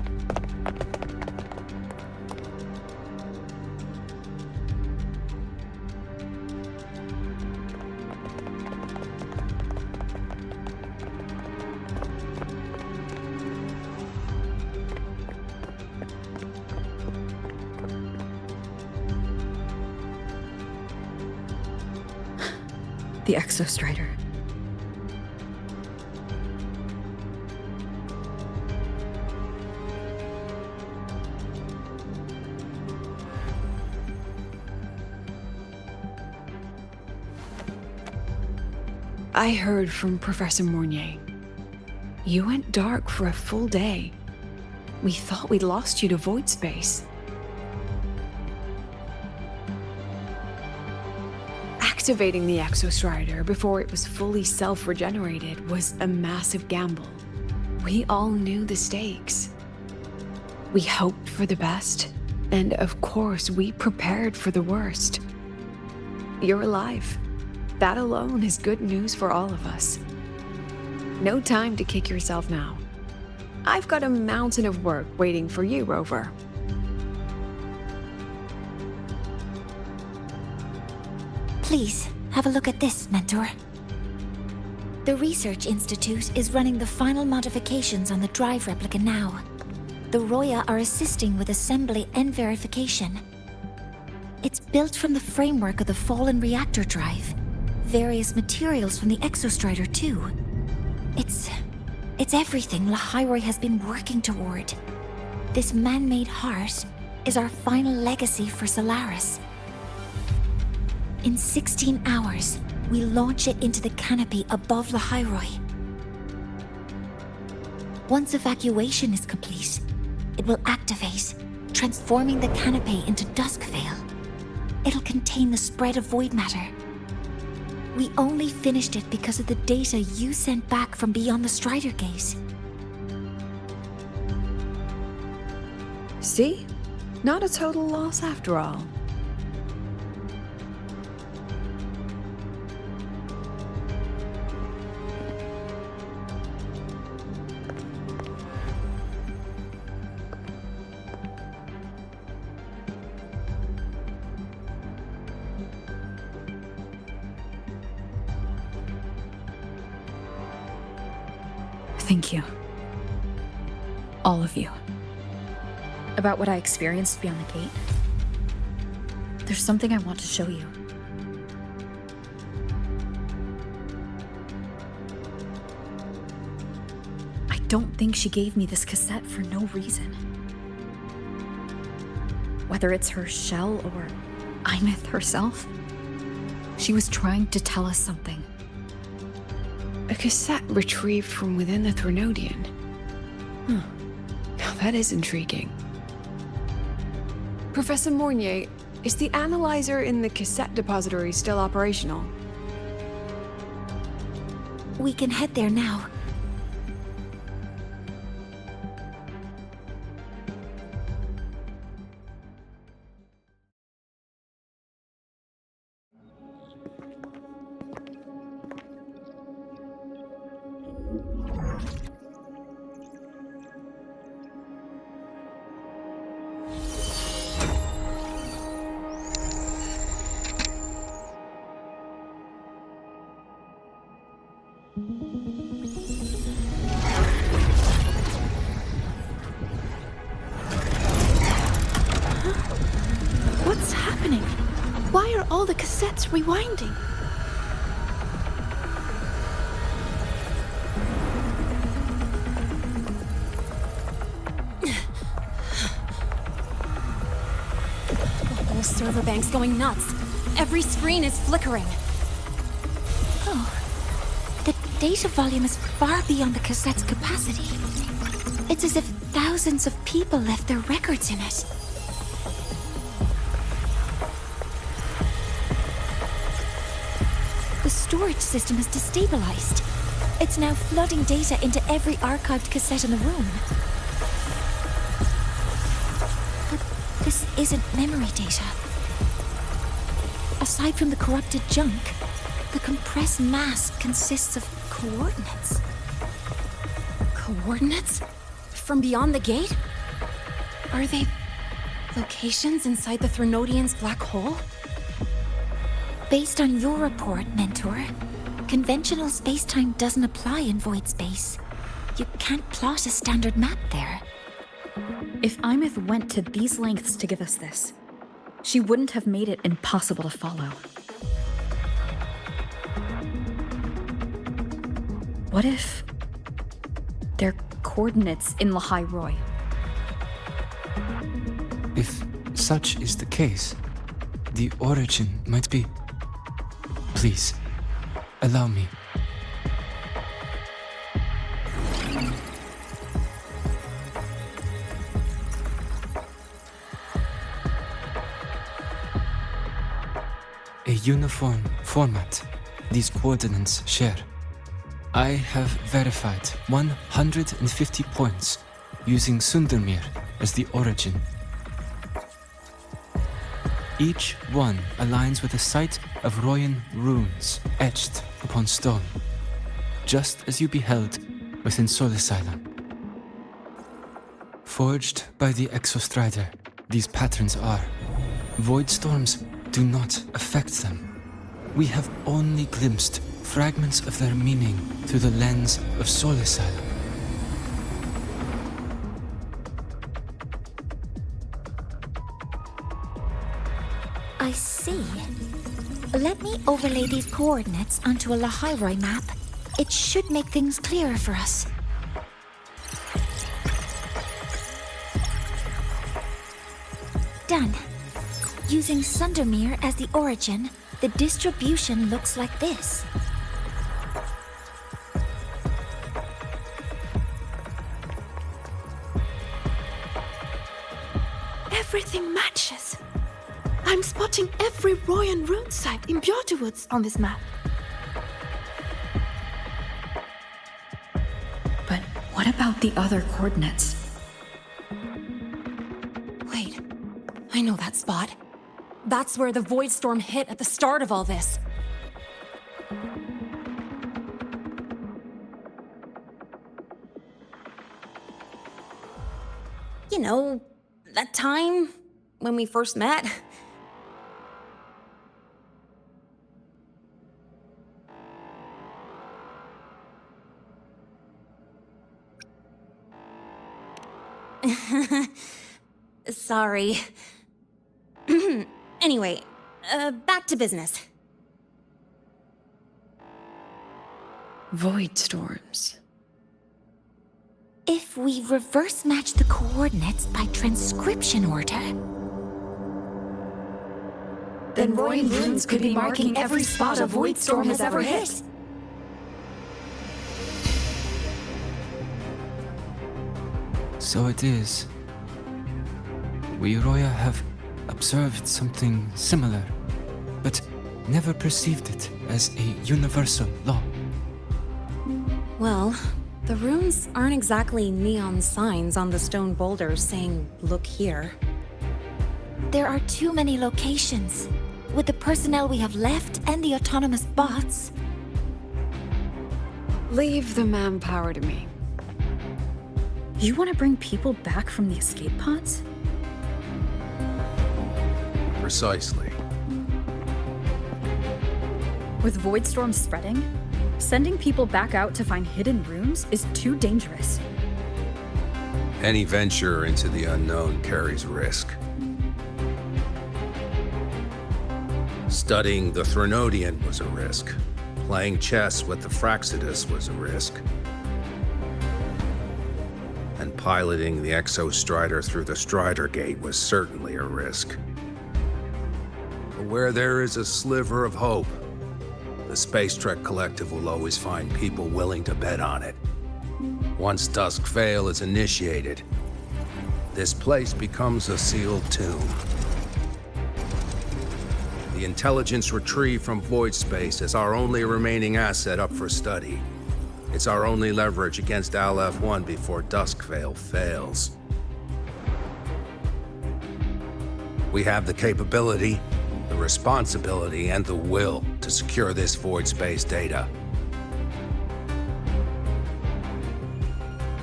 The Exostrider. I heard from Professor Mornier. You went dark for a full day. We thought we'd lost you to void space. Activating the Exostrider before it was fully self-regenerated was a massive gamble. We all knew the stakes. We hoped for the best, and of course we prepared for the worst. You're alive. That alone is good news for all of us. No time to kick yourself now. I've got a mountain of work waiting for you, Rover. Please, have a look at this, Mentor. The Research Institute is running the final modifications on the drive replica now. The Roya are assisting with assembly and verification. It's built from the framework of the fallen reactor drive. Various materials from the Exostrider, too. It's everything Lahai-Roi has been working toward. This man-made heart is our final legacy for Solaris. In 16 hours, we launch it into the canopy above Lahai-Roi. Once evacuation is complete, it will activate, transforming the canopy into Duskvale. It'll contain the spread of void matter. We only finished it because of the data you sent back from beyond the Strider Gate. See? Not a total loss after all. Thank you. All of you. About what I experienced beyond the gate. There's something I want to show you. I don't think she gave me this cassette for no reason. Whether it's her shell or Imeth herself, she was trying to tell us something. A cassette retrieved from within the Threnodian. Huh. Now that is intriguing. Professor Mornier, is the analyzer in the cassette depository still operational? We can head there now. What's happening? Why are all the cassettes rewinding? The whole server bank's going nuts. Every screen is flickering. Oh. The data volume is far beyond the cassette's capacity. It's as if thousands of people left their records in it. The storage system is destabilized. It's now flooding data into every archived cassette in the room. But this isn't memory data. Aside from the corrupted junk, the compressed mass consists of coordinates. Coordinates? From beyond the gate? Are they locations inside the Threnodian's black hole? Based on your report, Mentor, conventional space-time doesn't apply in void space. You can't plot a standard map there. If Imeth went to these lengths to give us this, she wouldn't have made it impossible to follow. What if they're coordinates in Lahai-Roi? If such is the case, the origin might be... Please, allow me. A uniform format these coordinates share. I have verified 150 points using Sundermere as the origin. Each one aligns with a site of Royan runes etched upon stone, just as you beheld within Solasylum. Forged by the Exostrider, these patterns are. Void storms do not affect them. We have only glimpsed fragments of their meaning through the lens of Solasylum. I see. Let me overlay these coordinates onto a Lahai-Roi map. It should make things clearer for us. Done. Using Sundermere as the origin, the distribution looks like this. Everything matches. I'm spotting every Royan rune site in Bjorterwoods on this map. But what about the other coordinates? Wait, I know that spot. That's where the void storm hit at the start of all this. You know, that time when we first met. Sorry. Anyway, back to business. Void storms. If we reverse match the coordinates by transcription order, Then Royan runes could be marking every spot a void storm has ever hit. So it is. We Roya have observed something similar, but never perceived it as a universal law. Well, the runes aren't exactly neon signs on the stone boulders saying, "Look here." there are too many locations. With the personnel we have left and the autonomous bots. Leave the manpower to me. You want to bring people back from the escape pods? Precisely. With void storms spreading, sending people back out to find hidden runes is too dangerous. Any venture into the unknown carries risk. Studying the Threnodian was a risk. Playing chess with the Fraxidus was a risk. And piloting the Exostrider through the Strider Gate was certainly a risk. But where there is a sliver of hope, the Space Trek Collective will always find people willing to bet on it. Once Duskvale is initiated, this place becomes a sealed tomb. The intelligence retrieved from void space is our only remaining asset up for study. It's our only leverage against Aleph-1 before Duskvale fails. We have the capability, the responsibility, and the will to secure this void space data.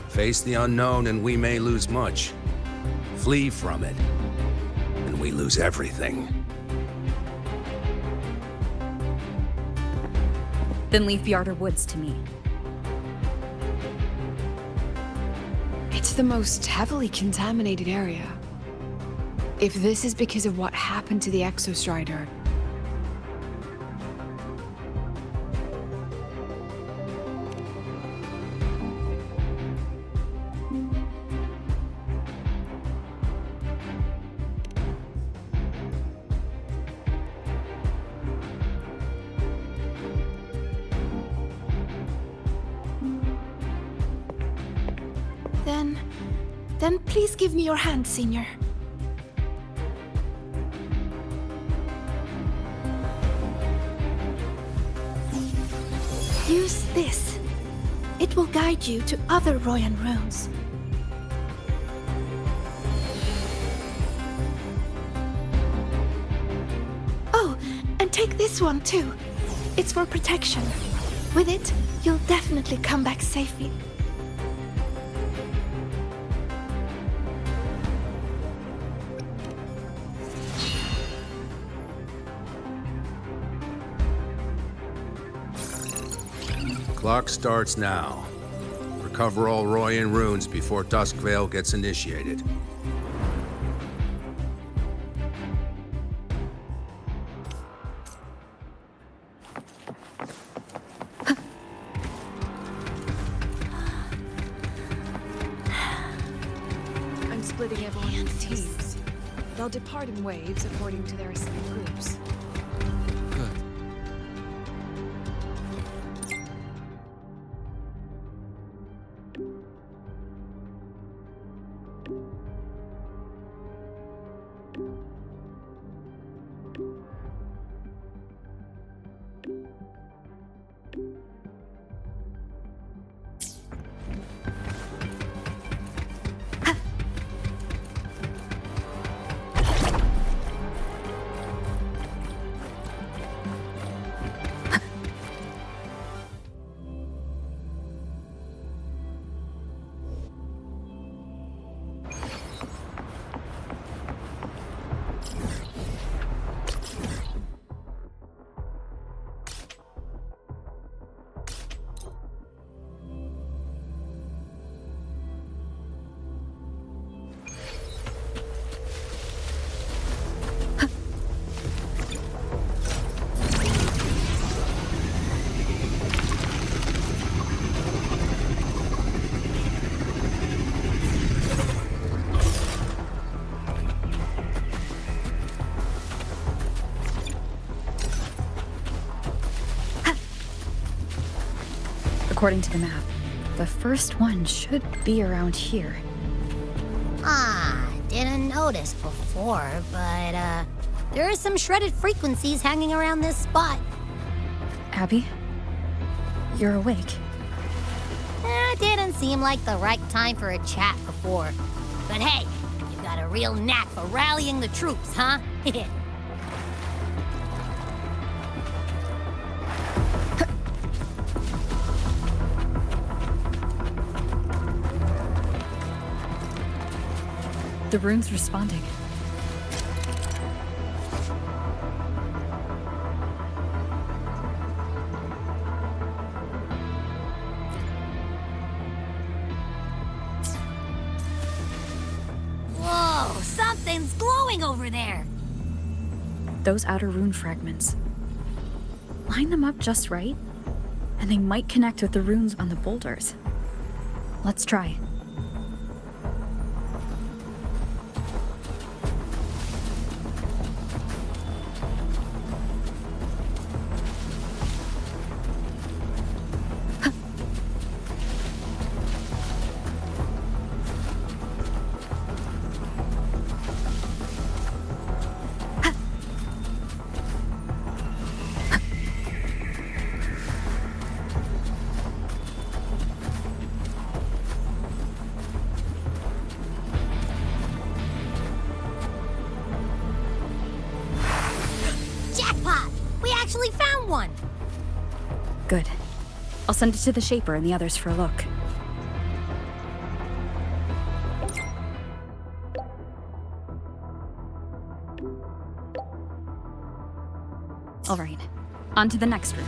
Face the unknown and we may lose much. Flee from it, and we lose everything. Then leave Bjarter Woods to me. It's the most heavily contaminated area. If this is because of what happened to the Exostrider, Then please give me your hand, Senior. Use this. It will guide you to other Royan runes. Oh, and take this one too. It's for protection. With it, you'll definitely come back safely. Clock starts now. Recover all Royan runes before Duskvale gets initiated. I'm splitting everyone into teams. They'll depart in waves according to their assigned groups. According to the map, the first one should be around here. Didn't notice before, but, there are some shredded frequencies hanging around this spot. Abby? You're awake. Didn't seem like the right time for a chat before. But hey, you got a real knack for rallying the troops, huh? The rune's responding. Whoa, something's glowing over there. Those outer rune fragments. Line them up just right, and they might connect with the runes on the boulders. Let's try. Good. I'll send it to the Shaper and the others for a look. All right, on to the next room.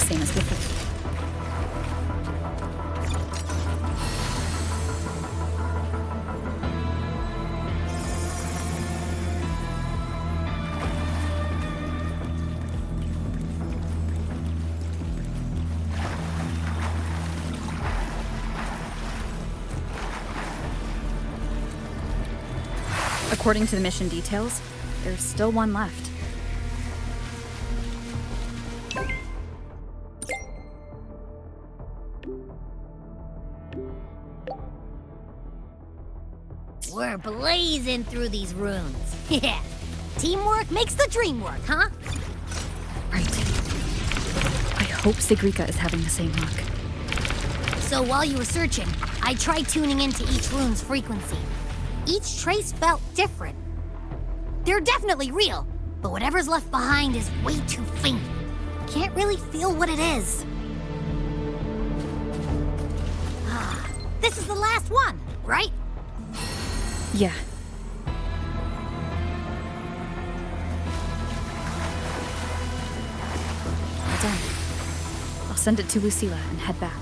Same as before. According to the mission details, there's still one left. We're blazing through these runes. Yeah. Teamwork makes the dream work, huh? Right. I hope Sigrika is having the same luck. So while you were searching, I tried tuning into each rune's frequency. Each trace felt different. They're definitely real, but whatever's left behind is way too faint. Can't really feel what it is. This is the last one, right? Yeah. Well done. I'll send it to Lucilla and head back.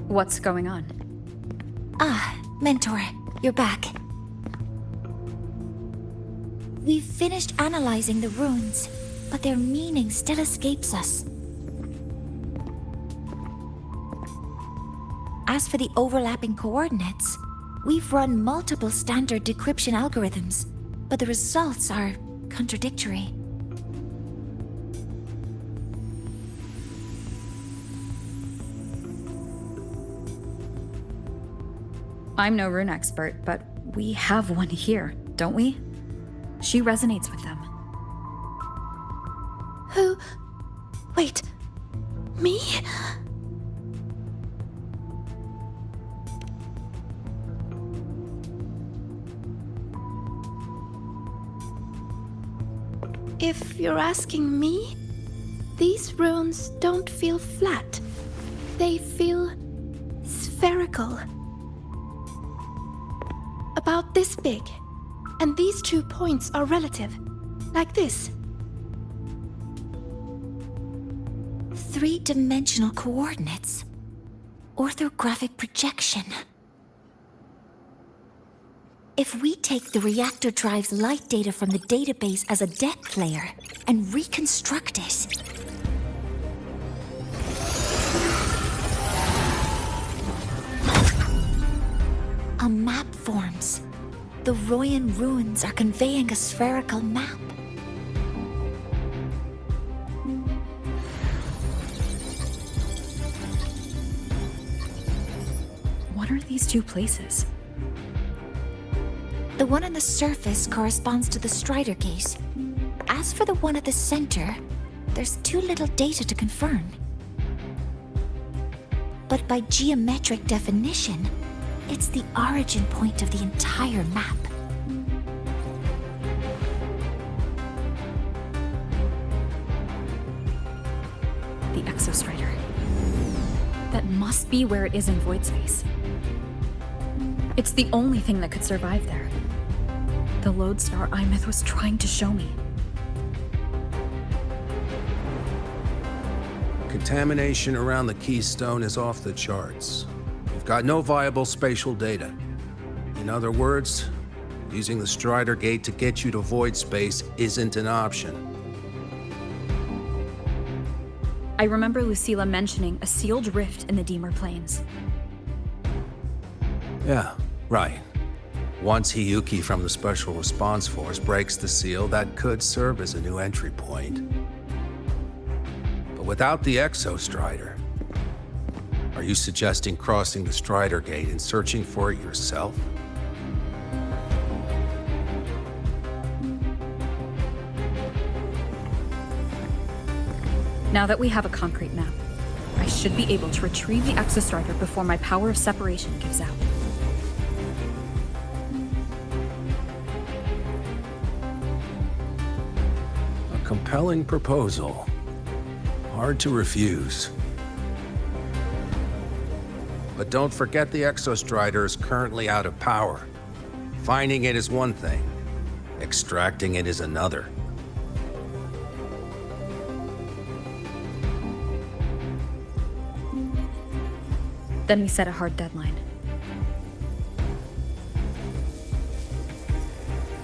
What's going on? Mentor, you're back. We've finished analyzing the runes, but their meaning still escapes us. As for the overlapping coordinates, we've run multiple standard decryption algorithms, but the results are contradictory. I'm no rune expert, but we have one here, don't we? She resonates with them. Who? Wait. Me? If you're asking me, These runes don't feel flat. They feel spherical. About this big. And these 2 points are relative. Like this. 3-dimensional coordinates. Orthographic projection. If we take the reactor drive's light data from the database as a depth layer and reconstruct it, a map forms. The Royan ruins are conveying a spherical map. What are these 2 places? The one on the surface corresponds to the Strider case. As for the one at the center, there's too little data to confirm. But by geometric definition, it's the origin point of the entire map. The Exostrider. That must be where it is in void space. It's the only thing that could survive there. The lodestar Imeth was trying to show me. Contamination around the keystone is off the charts. You've got no viable spatial data. In other words, using the Strider Gate to get you to void space isn't an option. I remember Lucilla mentioning a sealed rift in the Deemer Plains. Yeah, right. Once Hiyuki from the Special Response Force breaks the seal, that could serve as a new entry point. But without the Exostrider, are you suggesting crossing the Strider Gate and searching for it yourself? Now that we have a concrete map, I should be able to retrieve the Exostrider before my power of separation gives out. A compelling proposal. Hard to refuse. But don't forget the Exostrider is currently out of power. Finding it is one thing. Extracting it is another. Then we set a hard deadline.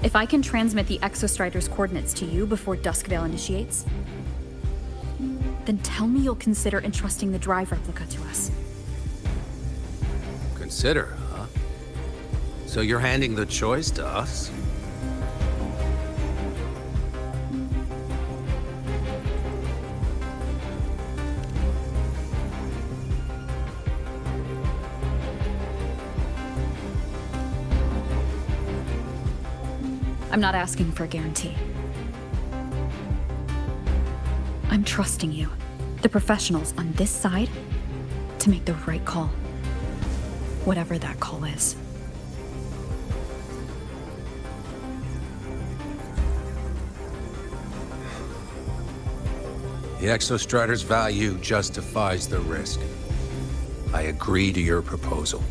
If I can transmit the Exostrider's coordinates to you before Duskvale initiates, then tell me you'll consider entrusting the drive replica to us. Consider, huh? So you're handing the choice to us? I'm not asking for a guarantee. I'm trusting you, the professionals on this side, to make the right call. Whatever that call is. The Exostrider's value justifies the risk. I agree to your proposal.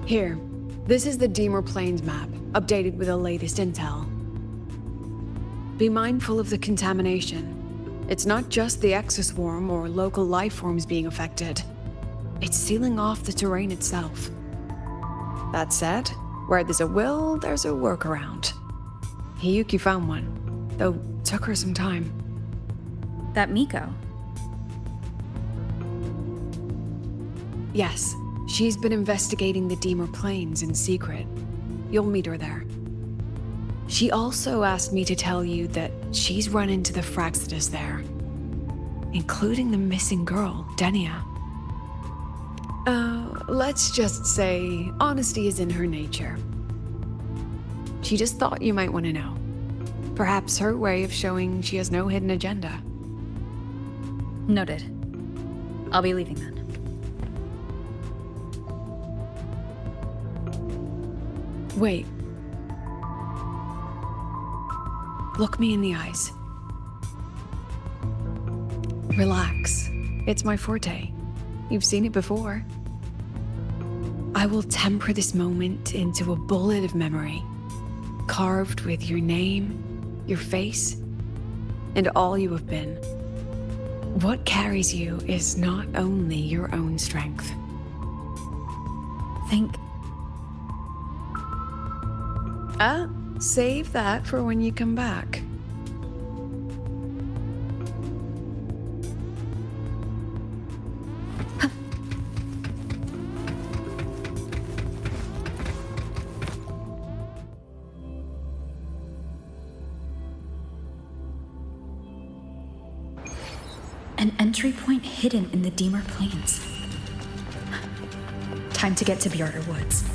Here, this is the Deemer Plains map, updated with the latest intel. Be mindful of the contamination. It's not just the exoswarm or local life forms being affected. It's sealing off the terrain itself. That said, where there's a will, there's a workaround. Hiyuki found one, though took her some time. That Miko? Yes, she's been investigating the Deemer Plains in secret. You'll meet her there. She also asked me to tell you that she's run into the Fraxidus there, including the missing girl, Denia. Let's just say honesty is in her nature. She just thought you might want to know. Perhaps her way of showing she has no hidden agenda. Noted. I'll be leaving then. Wait. Look me in the eyes. Relax. It's my forte. You've seen it before. I will temper this moment into a bullet of memory, carved with your name, your face, and all you have been. What carries you is not only your own strength. Think. Save that for when you come back. An entry point hidden in the Deemer Plains. Time to get to Bjarter Woods.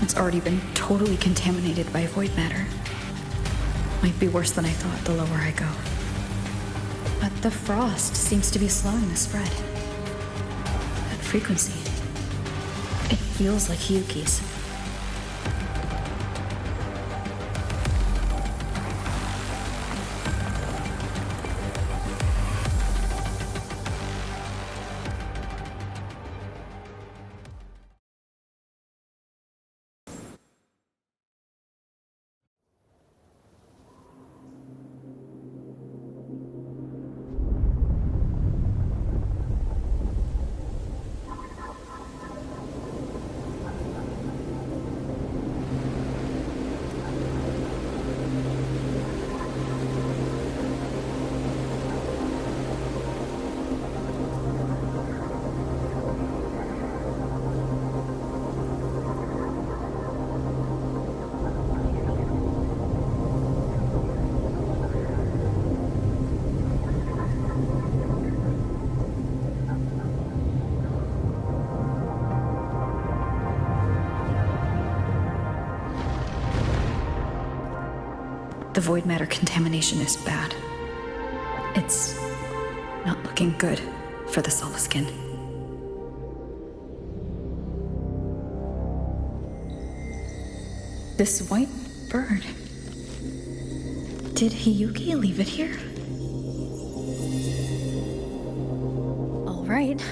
It's already been totally contaminated by void matter. Might be worse than I thought the lower I go. But the frost seems to be slowing the spread. That frequency. It feels like Hiyuki's. The void matter contamination is bad. It's not looking good for the Solaskin. This white bird. Did Hiyuki leave it here? A right.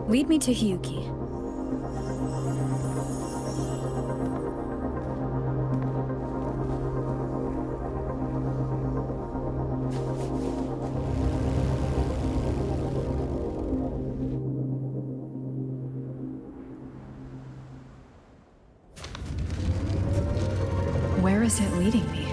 Lead me to Hyuki. Where is it leading me?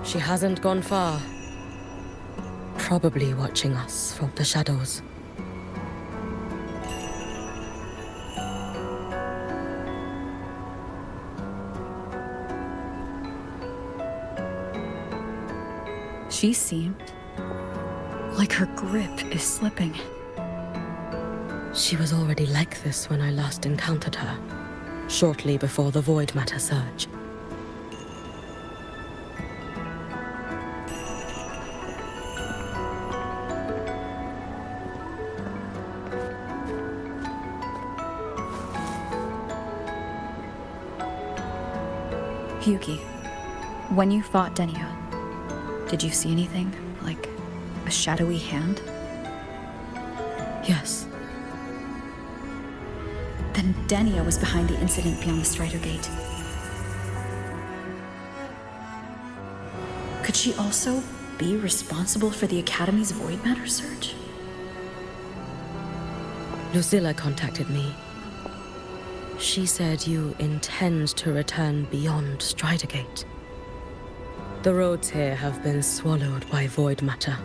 She hasn't gone far. Probably watching us from the shadows. She seemed like her grip is slipping. She was already like this when I last encountered her, shortly before the Void Matter surge. Hyuki, when you fought Denia, did you see anything, like a shadowy hand? Yes. Then Denia was behind the incident beyond the Strider Gate. Could she also be responsible for the Academy's Void Matter surge? Lucilla contacted me. She said you intend to return beyond Strider Gate. The roads here have been swallowed by Void Matter.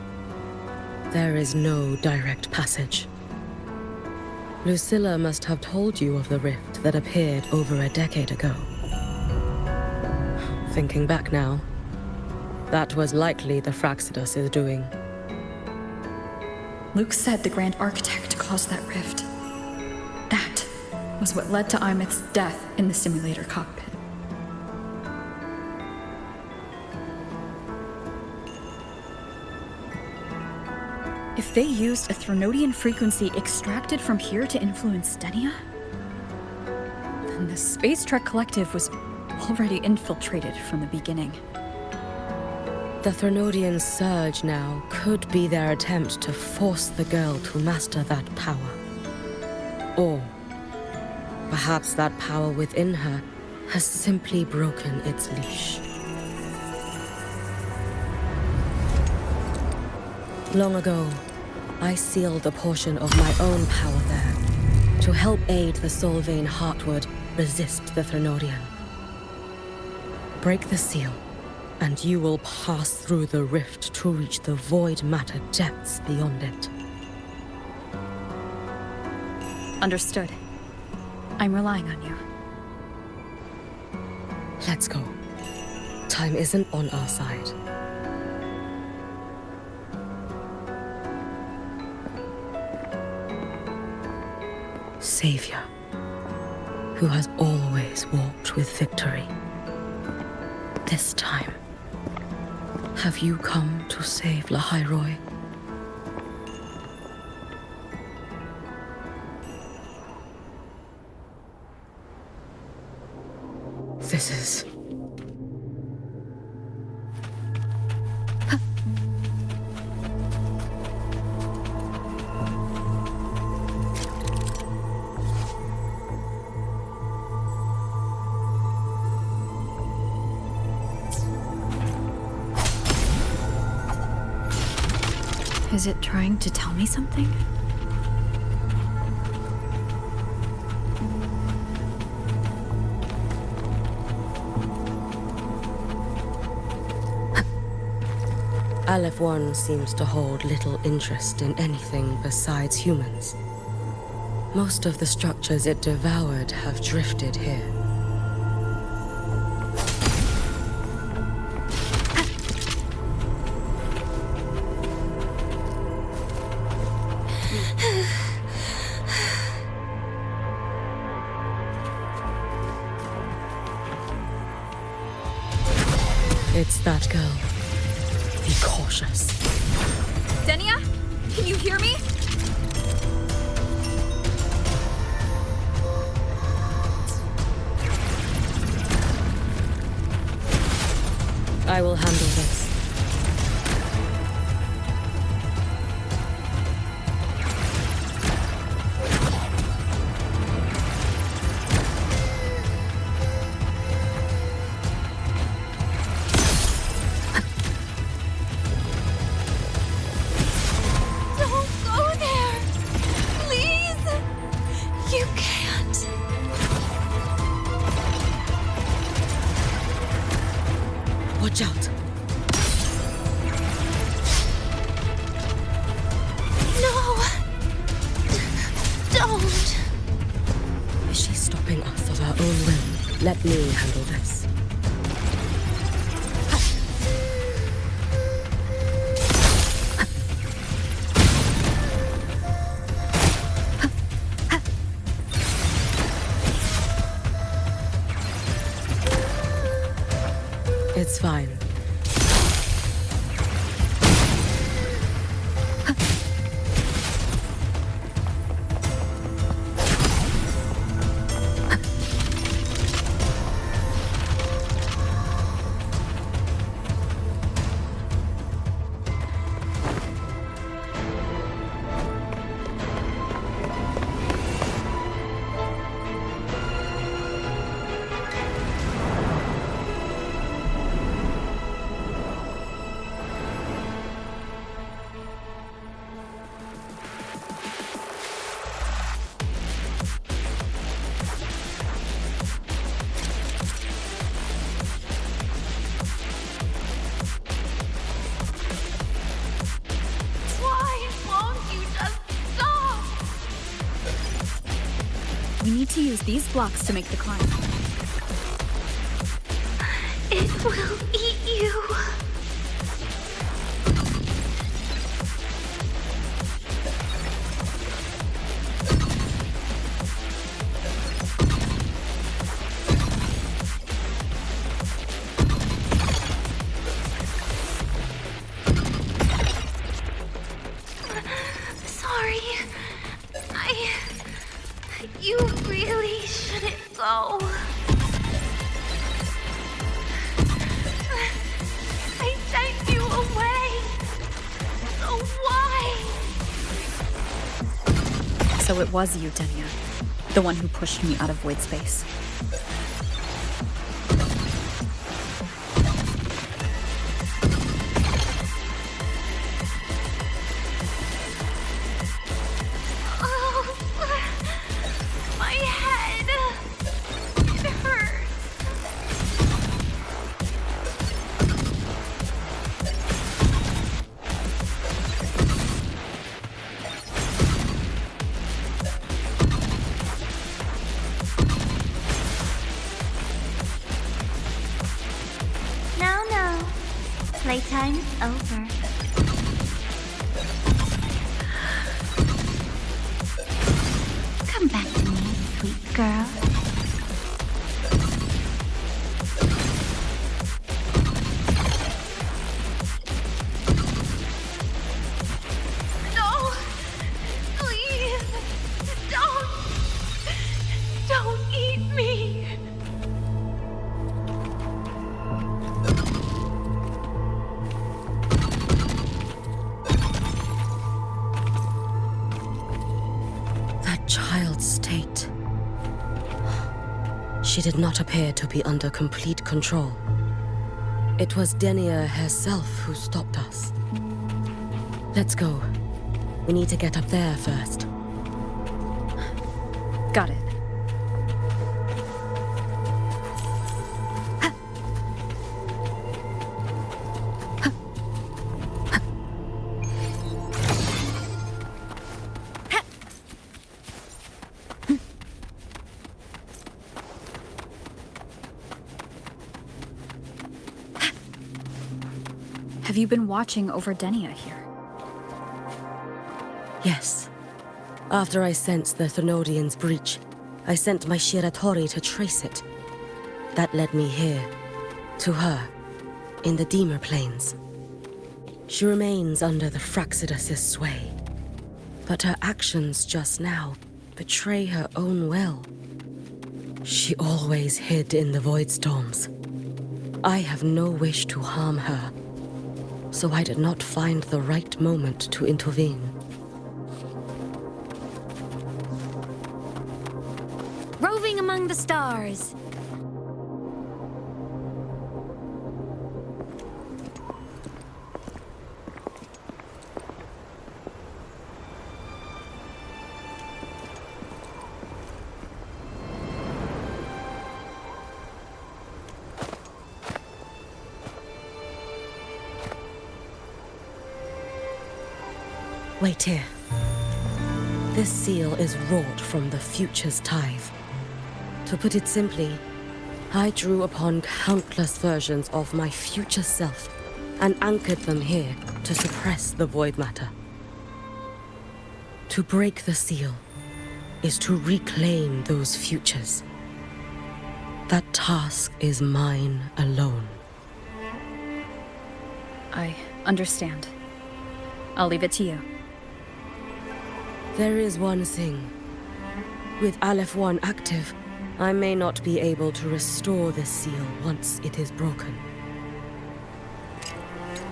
There is no direct passage. Lucilla must have told you of the rift that appeared over a decade ago. Thinking back now, that was likely the Fraxidus' doing. Luke said the Grand Architect caused that rift. That was what led to Imith's death in the simulator cockpit. If they used a Threnodian frequency extracted from here to influence Denia, then the Space Trek Collective was already infiltrated from the beginning. The Threnodian surge now could be their attempt to force the girl to master that power. Or perhaps that power within her has simply broken its leash. Long ago, I sealed a portion of my own power there to help aid the Solvane Heartwood resist the Threnodian. Break the seal, and you will pass through the rift to reach the Void Matter depths beyond it. Understood. I'm relying on you. Let's go. Time isn't on our side. Savior, who has always walked with victory. This time, have you come to save Lahai-Roi? This is... Is it trying to tell me something? Aleph 1 seems to hold little interest in anything besides humans. Most of the structures it devoured have drifted here. It's that girl. Be cautious. Denia? Can you hear me? I will handle this. Watch out. No! Don't! Is she stopping us of her own will? Let me handle this. It's fine. We need to use these blocks to make the climb. It will eat you. Sorry. You really shouldn't go. I sent you away. So why? So it was you, Denia. The one who pushed me out of void space. Playtime's over. Come back to me, sweet girl. No! Please! Don't eat me! She did not appear to be under complete control. It was Denia herself who stopped us. Let's go. We need to get up there first. Got it. Have you been watching over Denia here? Yes. After I sensed the Thrunodian's breach, I sent my Shiratori to trace it. That led me here, to her, in the Deemer Plains. She remains under the Fraxidus' sway, but her actions just now betray her own will. She always hid in the Void Storms. I have no wish to harm her, so I did not find the right moment to intervene. Roving among the stars. Wait here. This seal is wrought from the future's tithe. To put it simply, I drew upon countless versions of my future self and anchored them here to suppress the void matter. To break the seal is to reclaim those futures. That task is mine alone. I understand. I'll leave it to you. There is one thing. With Aleph 1 active, I may not be able to restore this seal once it is broken.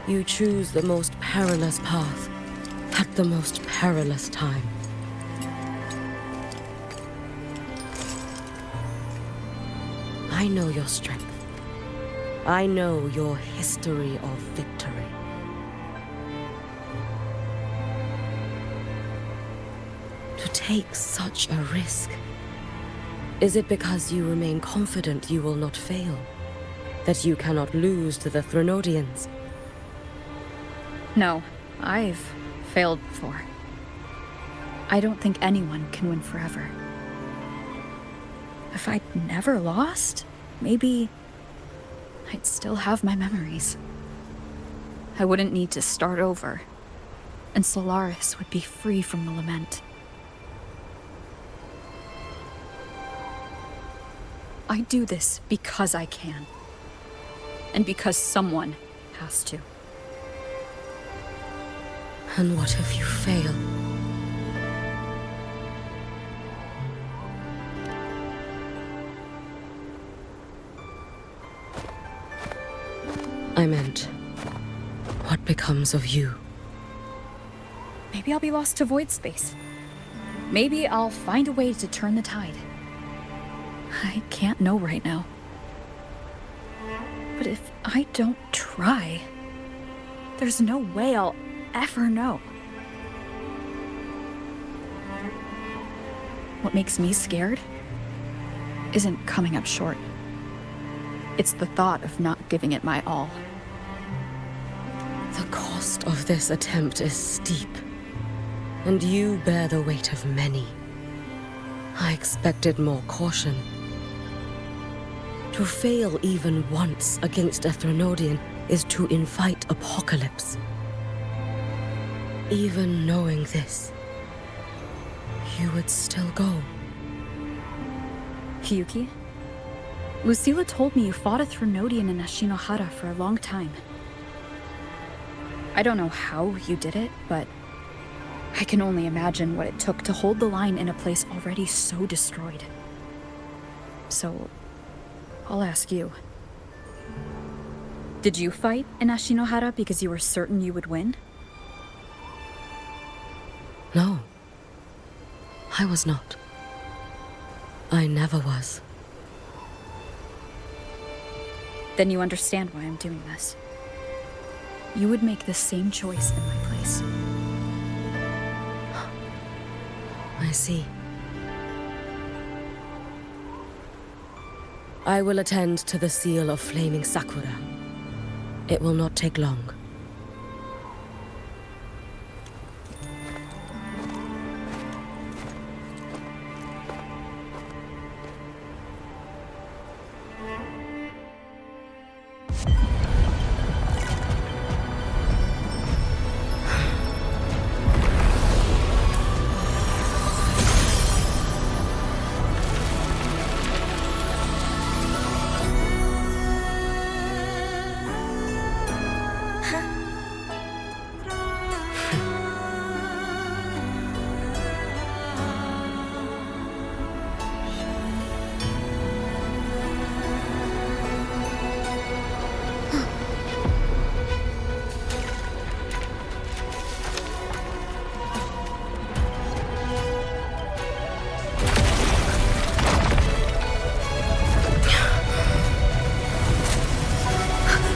You choose the most perilous path at the most perilous time. I know your strength. I know your history of victory. To take such a risk? Is it because you remain confident you will not fail? That you cannot lose to the Thrunodians? No, I've failed before. I don't think anyone can win forever. If I'd never lost, maybe I'd still have my memories. I wouldn't need to start over, and Solaris would be free from the Lament. I do this because I can. And because someone has to. And what if you fail? I meant, what becomes of you? Maybe I'll be lost to void space. Maybe I'll find a way to turn the tide. I can't know right now. But if I don't try, there's no way I'll ever know. What makes me scared isn't coming up short. It's the thought of not giving it my all. The cost of this attempt is steep, and you bear the weight of many. I expected more caution. To fail even once against a Thrunodian is to invite apocalypse. Even knowing this, you would still go. Hiyuki? Lucilla told me you fought a Thrunodian in Ashinohara for a long time. I don't know how you did it, but I can only imagine what it took to hold the line in a place already so destroyed. So, I'll ask you. Did you fight in Ashinohara because you were certain you would win? No. I was not. I never was. then you understand why I'm doing this. You would make the same choice in my place. I see. I will attend to the seal of flaming Sakura. It will not take long.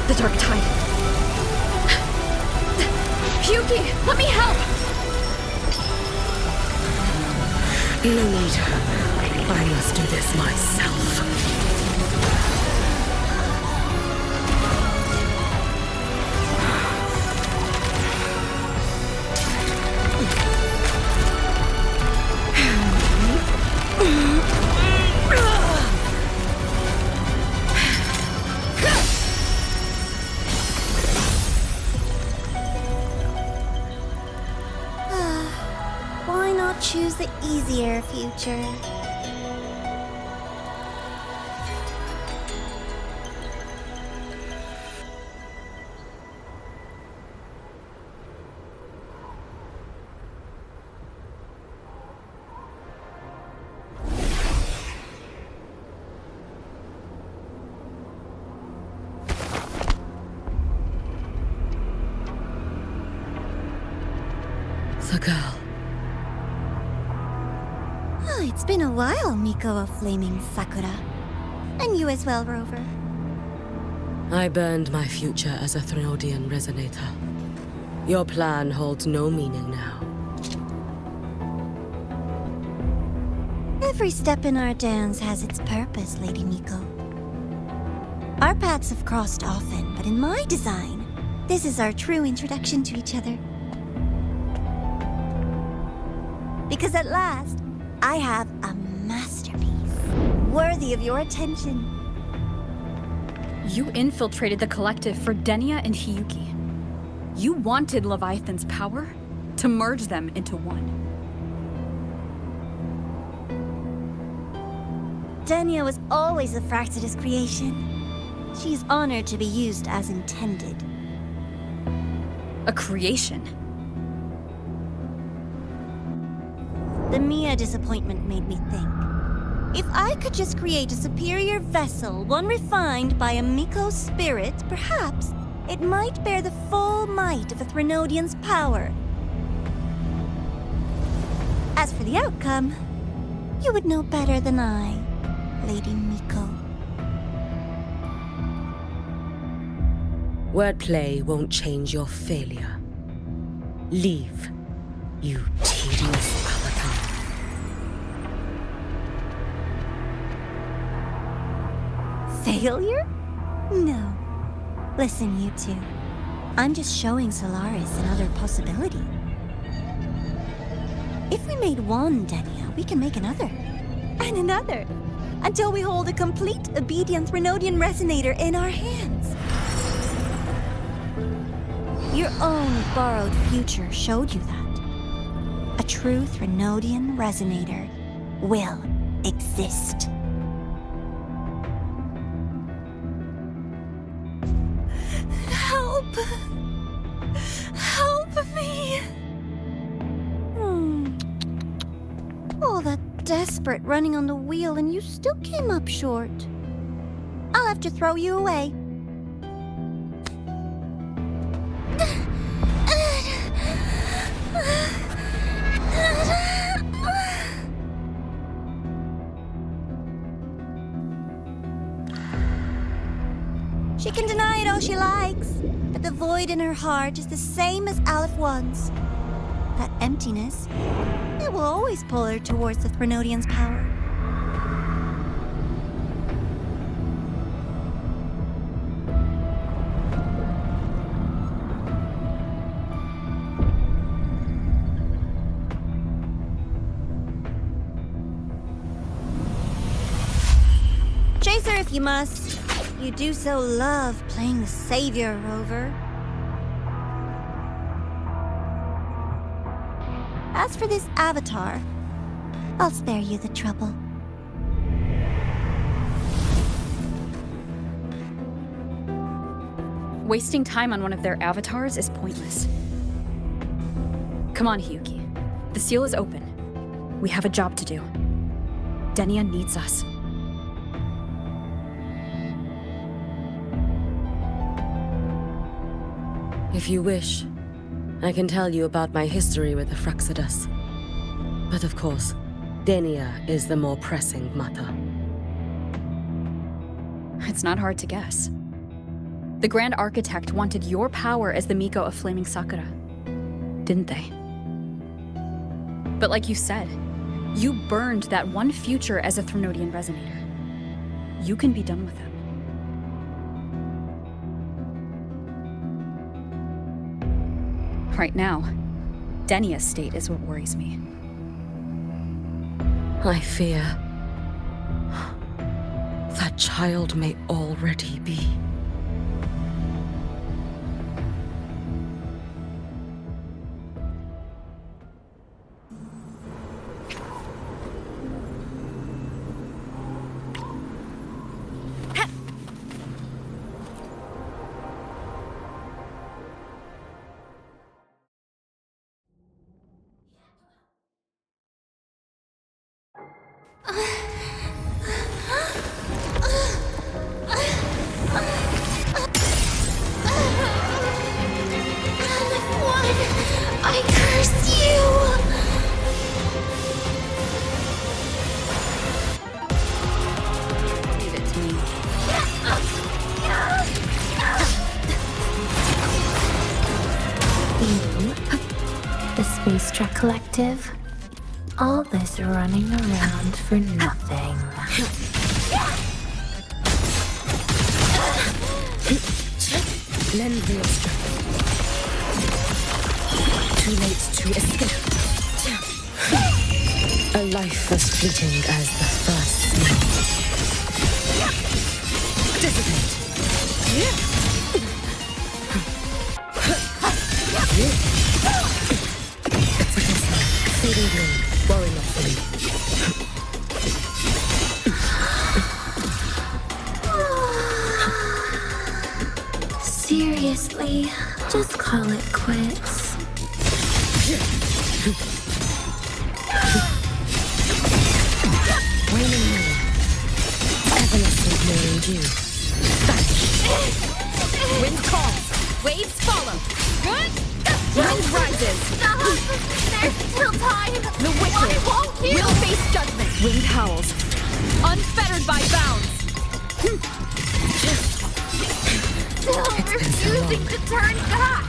The Dark Tide. Hyuki, let me help! No need. I must do this myself. Why not choose the easier future? The girl. Oh, it's been a while, Miko of Flaming Sakura. And you as well, Rover. I burned my future as a Threnodian resonator. Your plan holds no meaning now. Every step in our dance has its purpose, Lady Miko. Our paths have crossed often, but in my design, this is our true introduction to each other. Because at last, I have a masterpiece, worthy of your attention. You infiltrated the collective for Denia and Hiyuki. You wanted Leviathan's power to merge them into one. Denia was always a Fractidus creation. She's honored to be used as intended. A creation? The Mia disappointment made me think. If I could just create a superior vessel, one refined by a Miko's spirit, perhaps it might bear the full might of a Threnodian's power. As for the outcome, you would know better than I, Lady Miko. Wordplay won't change your failure. Leave, you tedious avatar. Failure? No. Listen, you two. I'm just showing Solaris another possibility. If we made one Denia, we can make another. And another. Until we hold a complete obedient Threnodian resonator in our hands. Your own borrowed future showed you that. A true Threnodian resonator will exist. Help! Help me! All that desperate running on the wheel and you still came up short. I'll have to throw you away. She can deny it all she likes, but the void in her heart is the same as Aleph One's. That emptiness, it will always pull her towards the Threnodian's power. Chase her if you must. You do so love playing the savior, Rover. As for this avatar, I'll spare you the trouble. Wasting time on one of their avatars is pointless. Come on, Hyuki. The seal is open. We have a job to do. Denia needs us. If you wish, I can tell you about my history with the Fraxidus. But of course, Denia is the more pressing matter. It's not hard to guess. The Grand Architect wanted your power as the Miko of Flaming Sakura, didn't they? But like you said, you burned that one future as a Threnodian resonator. You can be done with him. Right now, Denia's state is what worries me. I fear that child may already be. I curse you! Leave it to me. You, the Space Trek Collective, all this running around for nothing. Lend me your strength. Too late to escape. A life as fleeting as the first snow. Dissipate. It's a vessel. Fading blade. Worry not for me. Seriously, just call it quits. Waning moon. Evanescent morning dew. Vanish. Wind calls. Waves follow. Good. Wind rises. There's still time. The wicked will face judgment. Wind howls. Unfettered by bounds. Still refusing to turn back.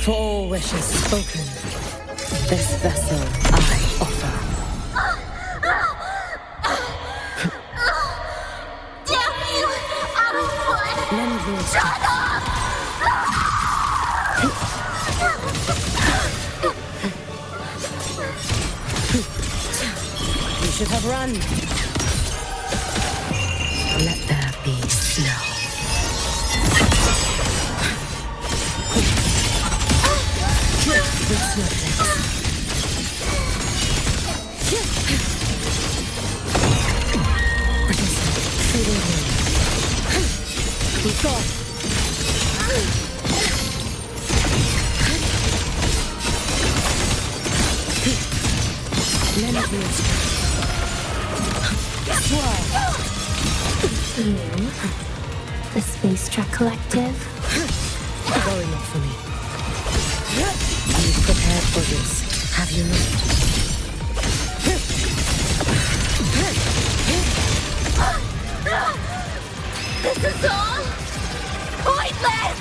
For all wishes spoken, this vessel I offer. Damn you! Out of blood! Lend me your Shut up! You should have run. Let there be snow. With snowflakes. Fading wind. Be gone. Lend me your strength. The Space Trek Collective. Worry not for me. You've prepared for this, have you not? This is all pointless!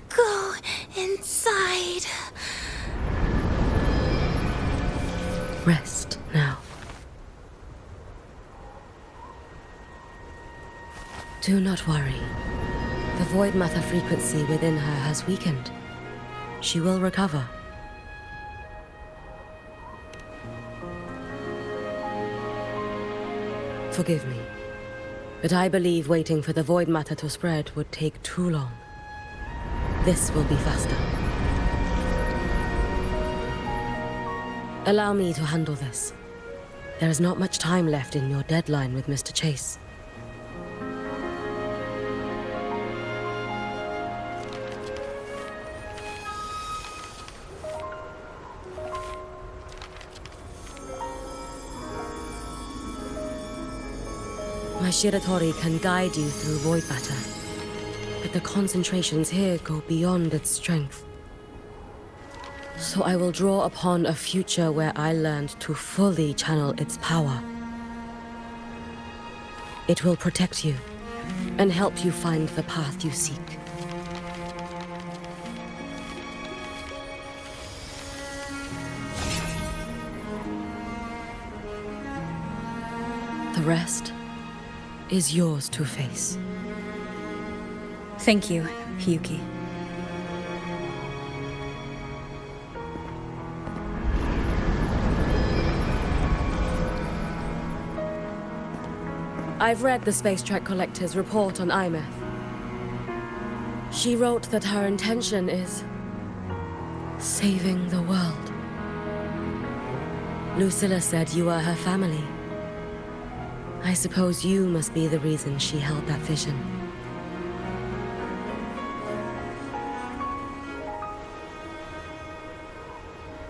Go inside. Rest now. Do not worry. The void matter frequency within her has weakened. She will recover. Forgive me, but I believe waiting for the void matter to spread would take too long. This will be faster. Allow me to handle this. There is not much time left in your deadline with Mr. Chase. My Shiratori can guide you through void matter, but the concentrations here go beyond its strength. So I will draw upon a future where I learned to fully channel its power. It will protect you and help you find the path you seek. The rest is yours to face. Thank you, Hiyuki. I've read the Space Trek Collector's report on Imeth. She wrote that her intention is saving the world. Lucilla said you are her family. I suppose you must be the reason she held that vision.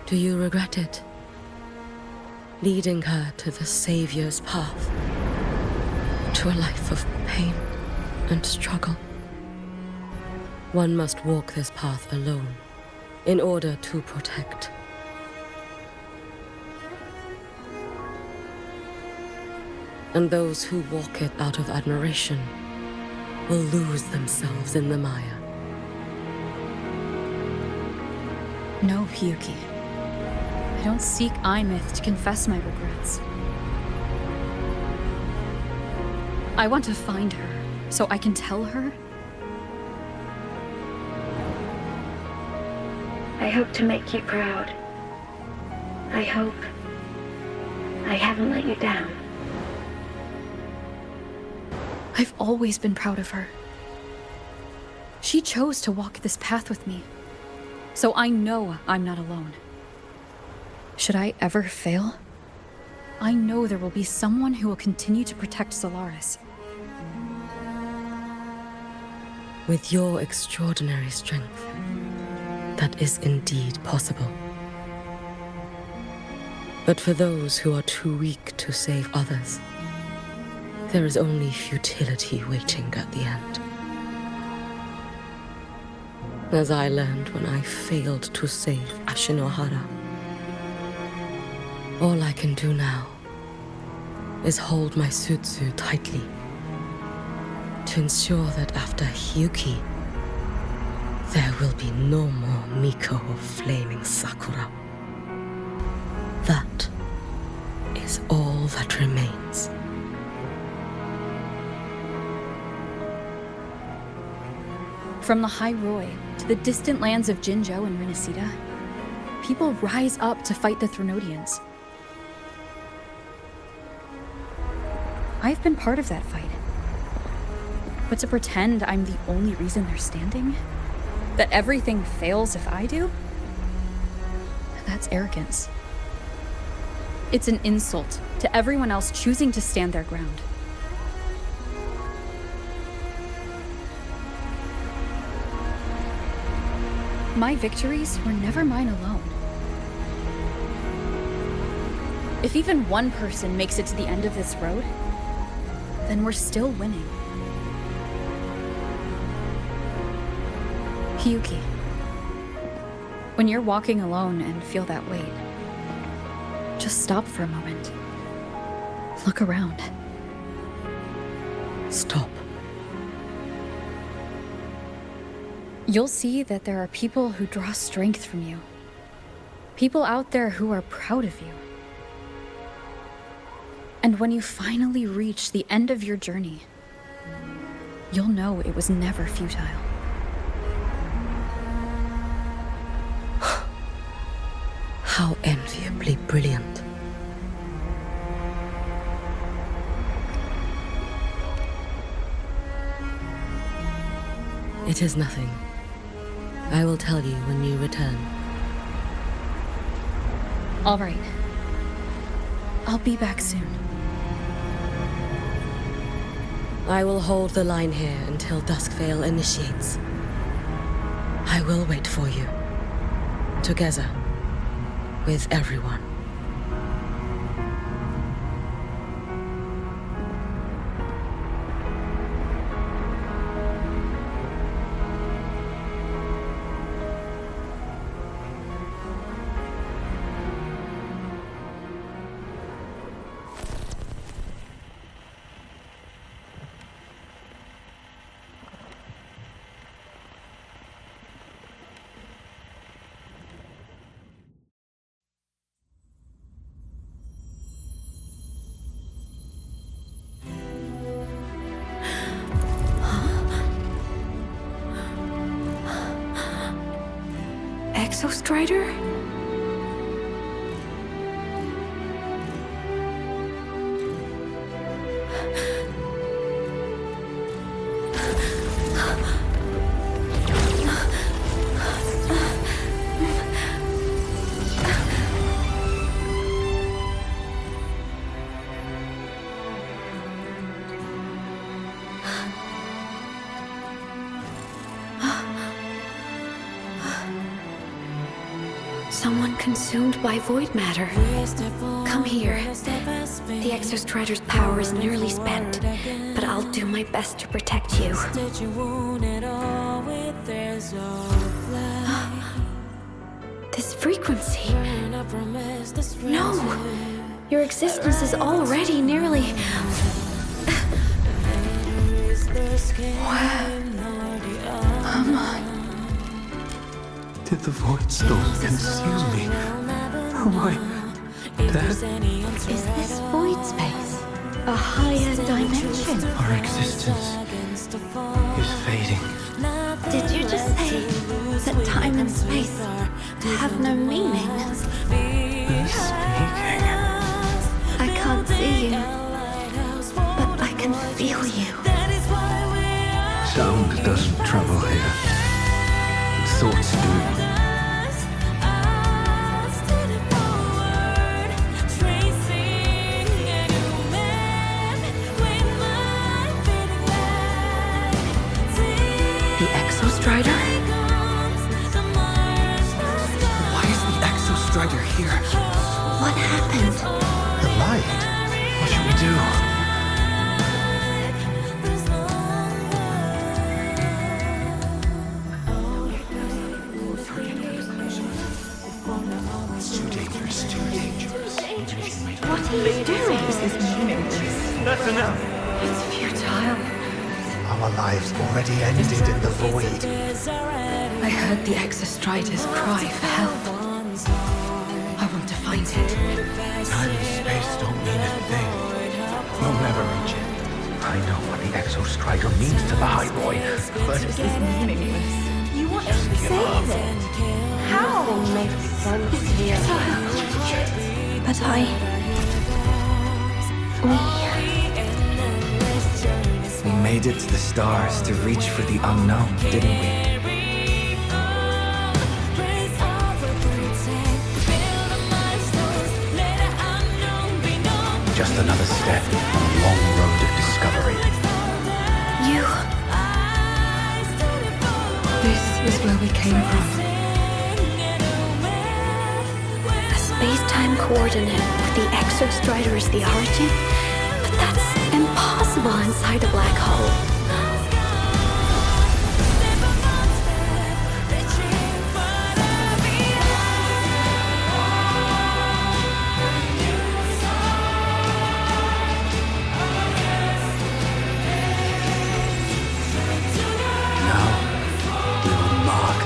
Do you regret it? Leading her to the Savior's path? To a life of pain and struggle? One must walk this path alone in order to protect. And those who walk it out of admiration will lose themselves in the mire. No, Hiyuki. I don't seek Imeth to confess my regrets. I want to find her, so I can tell her. I hope to make you proud. I hope I haven't let you down. I've always been proud of her. She chose to walk this path with me, so I know I'm not alone. Should I ever fail, I know there will be someone who will continue to protect Solaris. With your extraordinary strength, that is indeed possible. But for those who are too weak to save others, there is only futility waiting at the end. As I learned when I failed to save Ashinohara. All I can do now is hold my Sutsu tightly to ensure that after Hyuki, there will be no more Miko of flaming Sakura. That is all that remains. From Lahai-Roi to the distant lands of Jinzhou and Rinasida, people rise up to fight the Threnodians. I've been part of that fight. But to pretend I'm the only reason they're standing? That everything fails if I do? That's arrogance. It's an insult to everyone else choosing to stand their ground. My victories were never mine alone. If even one person makes it to the end of this road, then we're still winning. Hyuki, when you're walking alone and feel that weight, just stop for a moment. Look around. Stop. You'll see that there are people who draw strength from you. People out there who are proud of you. And when you finally reach the end of your journey, you'll know it was never futile. How enviably brilliant. It is nothing. I will tell you when you return. All right. I'll be back soon. I will hold the line here until Duskvale initiates. I will wait for you. Together. With everyone. Strider? Someone consumed by void matter. Come here. The Exostrider's power is nearly spent, but I'll do my best to protect you. This frequency. No! Your existence is already nearly... Where am I? Did the Void Storm consume me? Am I dead? Is this void space a higher dimension? Our existence is fading. Did you just say that time and space have no meaning? Who's speaking? I can't see you, but I can feel you. Sound doesn't travel here. Thoughts do. The Exostrider? Why is the Exostrider here? What happened? The light? What should we do? It's too dangerous, too dangerous. What are you doing? This is meaningless. That's enough. It's futile. Our lives already ended in the void. I heard the Exostrider's cry for help. I want to find it. Time and space don't mean a thing. You'll never reach it. I know what the Exostrider means to Lahai-Roi, but This is meaningless. You want to save it? How? It's futile. But we made it to the stars to reach for the unknown, didn't we? Just another step on a long road of discovery. This is where we came from. A space-time coordinate with the Exostrider as the origin? But that's impossible inside a black hole.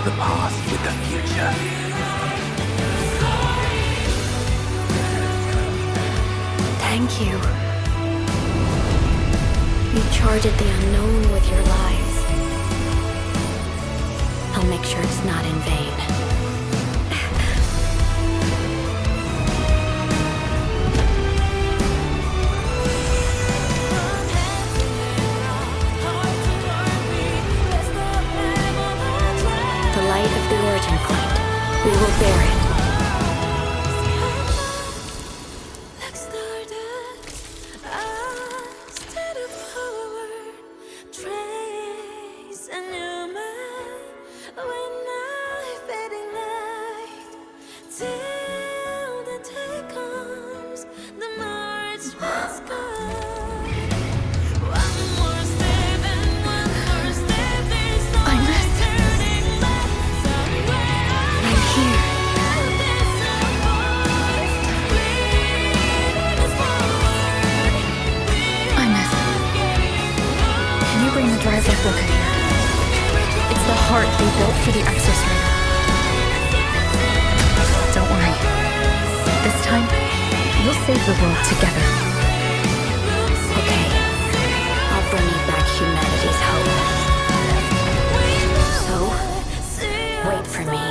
The past with the future. Thank you. You charted the unknown with your lives. I'll make sure it's not in vain. The light of the origin point. We will bear it. It's the heart they built for the Exostrider. Don't worry. This time, we'll save the world together. Okay. I'll bring you back humanity's hope. So, wait for me.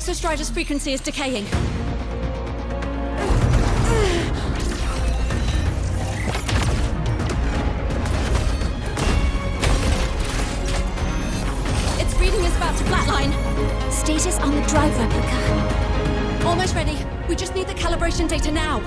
Exostrider's frequency is decaying. Its reading is about to flatline. Status on the drive replica. Almost ready. We just need the calibration data now.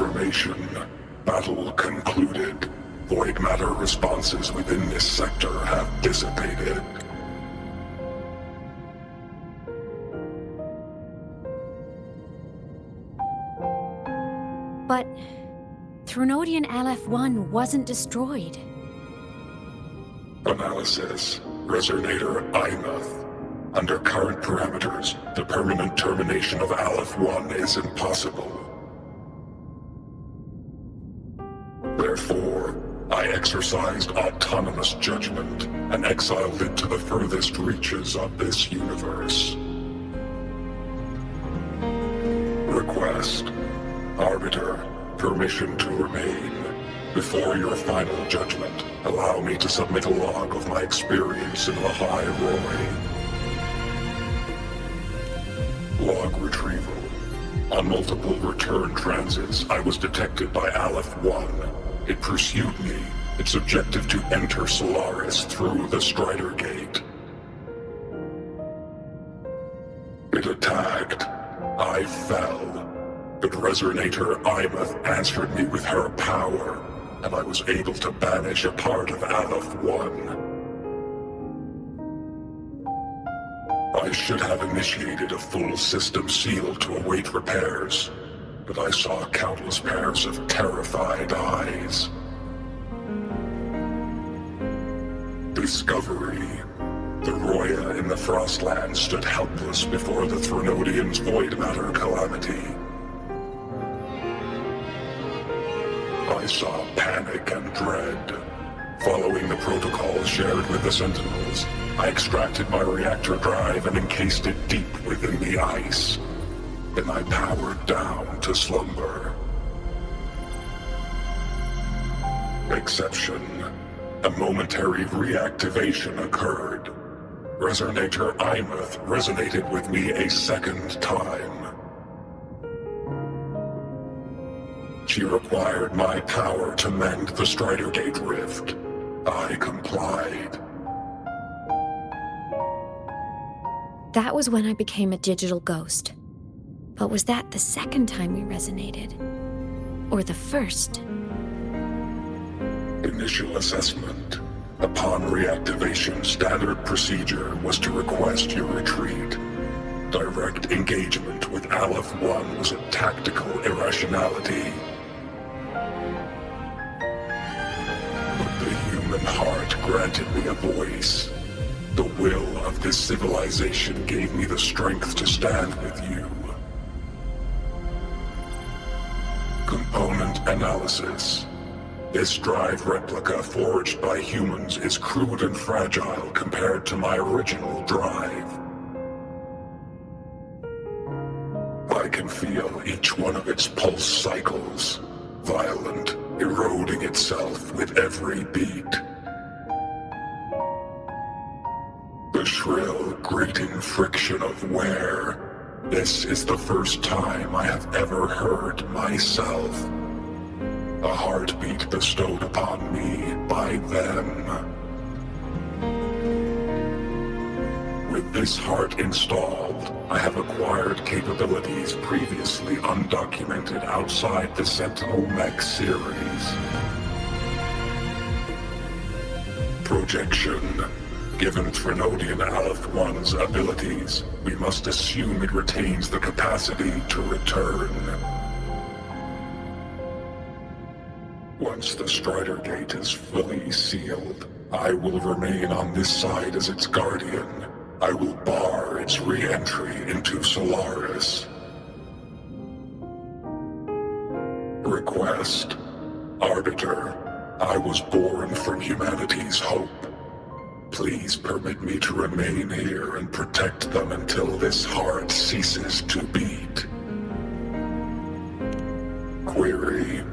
Confirmation. Battle concluded. Void matter responses within this sector have dissipated. But Threnodian LF-1 wasn't destroyed. Analysis. Resonator Imuth. Under current parameters, the permanent termination of Aleph-1 is impossible. Therefore, I exercised autonomous judgment and exiled it to the furthest reaches of this universe. Request. Arbiter, permission to remain. Before your final judgment, allow me to submit a log of my experience in Lahai-Roi. Log retrieval. On multiple return transits, I was detected by Aleph-1. It pursued me, its objective to enter Solaris through the Strider Gate. It attacked. I fell. But Resonator Imuth answered me with her power, and I was able to banish a part of Aleph-1. I should have initiated a full system seal to await repairs, but I saw countless pairs of terrified eyes. Discovery. The Roya in the Frostland stood helpless before the Threnodians' void matter calamity. I saw panic and dread. Following the protocols shared with the Sentinels, I extracted my reactor drive and encased it deep within the ice. Then I powered down to slumber. Exception. A momentary reactivation occurred. Resonator Imuth resonated with me a second time. She required my power to mend the Strider Gate rift. I complied. That was when I became a digital ghost. But was that the second time we resonated? Or the first? Initial assessment. Upon reactivation, standard procedure was to request your retreat. Direct engagement with Aleph-1 was a tactical irrationality. But the human heart granted me a voice. The will of this civilization gave me the strength to stand with you. Component analysis. This drive replica forged by humans is crude and fragile compared to my original drive. I can feel each one of its pulse cycles, violent, eroding itself with every beat. The shrill, grating friction of wear. This is the first time I have ever heard myself. A heartbeat bestowed upon me by them. With this heart installed, I have acquired capabilities previously undocumented outside the Sentinel Mech series. Projection. Given Threnodian Aleph-1's abilities, we must assume it retains the capacity to return. Once the Strider Gate is fully sealed, I will remain on this side as its guardian. I will bar its re-entry into Solaris. Request. Arbiter, I was born from humanity's hope. Please permit me to remain here and protect them until this heart ceases to beat. Query.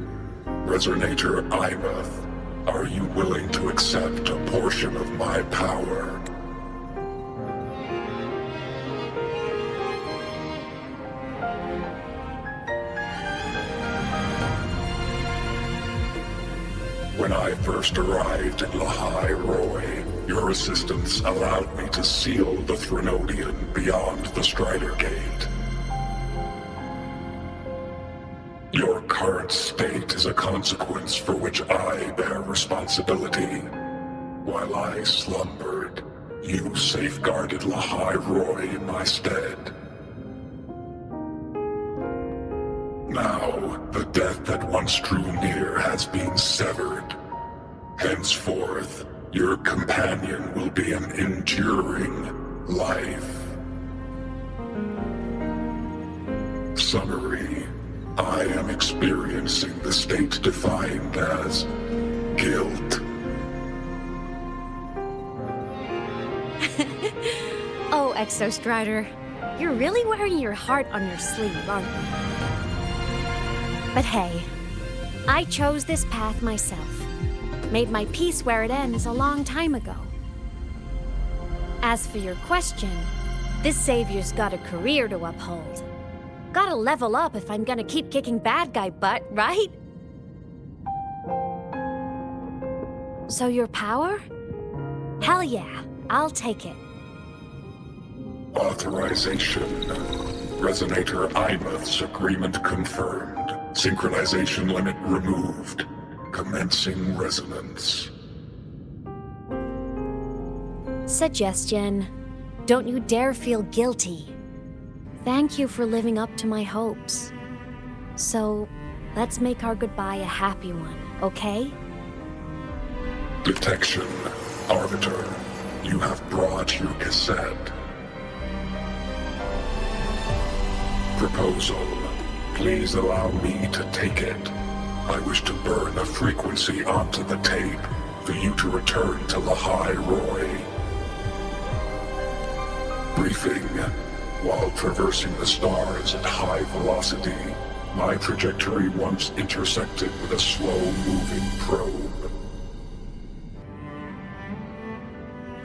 Resonator Imuth, are you willing to accept a portion of my power? When I first arrived at Lahai-Roi, your assistance allowed me to seal the Threnodian beyond the Strider Gate. Your current state is a consequence for which I bear responsibility. While I slumbered, you safeguarded Lahai-Roi in my stead. Now, the death that once drew near has been severed. Henceforth, your companion will be an enduring life. Summary: I am experiencing the state defined as guilt. Oh, Exostrider, you're really wearing your heart on your sleeve, aren't you? But hey, I chose this path myself. Made my peace where it ends a long time ago. As for your question, this savior's got a career to uphold. Gotta level up if I'm gonna keep kicking bad guy butt, right? So your power? Hell yeah, I'll take it. Authorization. Resonator Imuth's agreement confirmed. Synchronization limit removed. Commencing resonance. Suggestion. Don't you dare feel guilty. Thank you for living up to my hopes. So, let's make our goodbye a happy one, okay? Detection. Arbiter, you have brought your cassette. Proposal. Please allow me to take it. I wish to burn a frequency onto the tape for you to return to Lahai-Roi. Briefing. While traversing the stars at high velocity, my trajectory once intersected with a slow-moving probe.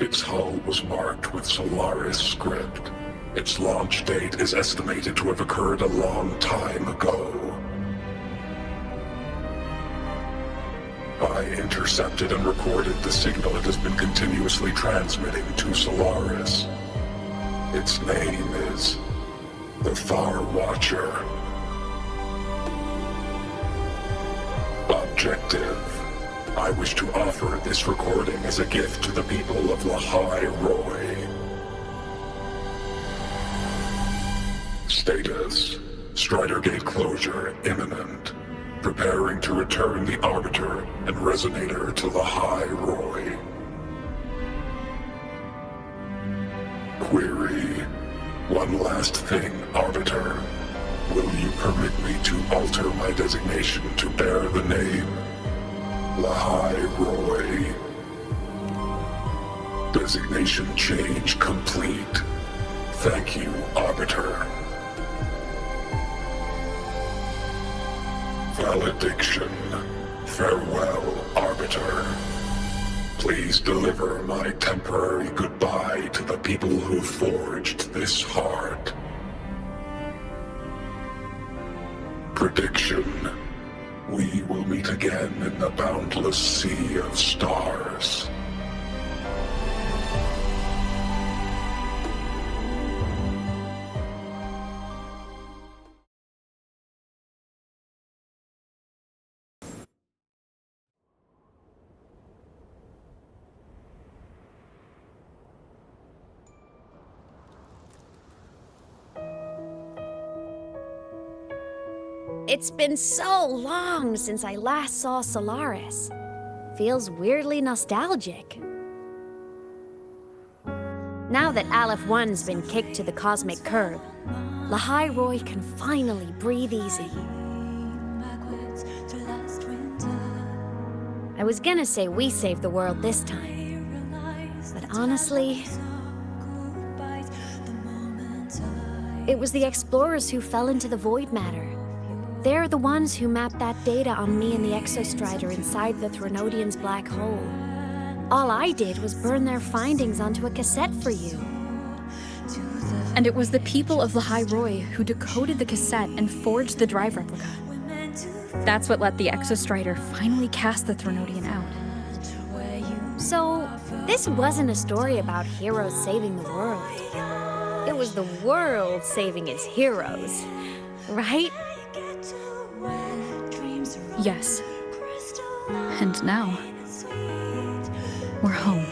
Its hull was marked with Solaris script. Its launch date is estimated to have occurred a long time ago. I intercepted and recorded the signal it has been continuously transmitting to Solaris. Its name is the Far Watcher. Objective. I wish to offer this recording as a gift to the people of Lahai-Roi. Status. Strider Gate closure imminent. Preparing to return the Arbiter and Resonator to Lahai-Roi. Query. One last thing, Arbiter. Will you permit me to alter my designation to bear the name Lahai-Roi? Designation change complete. Thank you, Arbiter. Valediction. Farewell, Arbiter. Please deliver my temporary goodbye to the people who forged this heart. Prediction. We will meet again in the boundless sea of stars. It's been so long since I last saw Solaris. Feels weirdly nostalgic. Now that Aleph 1's been kicked to the cosmic curb, Lahai-Roi can finally breathe easy. I was gonna say we saved the world this time, but honestly, it was the explorers who fell into the void matter. They're the ones who mapped that data on me and the Exostrider inside the Threnodian's black hole. All I did was burn their findings onto a cassette for you. And it was the people of Lahai-Roi who decoded the cassette and forged the drive replica. That's what let the Exostrider finally cast the Threnodian out. So, this wasn't a story about heroes saving the world. It was the world saving its heroes, right? Yes. And now, we're home.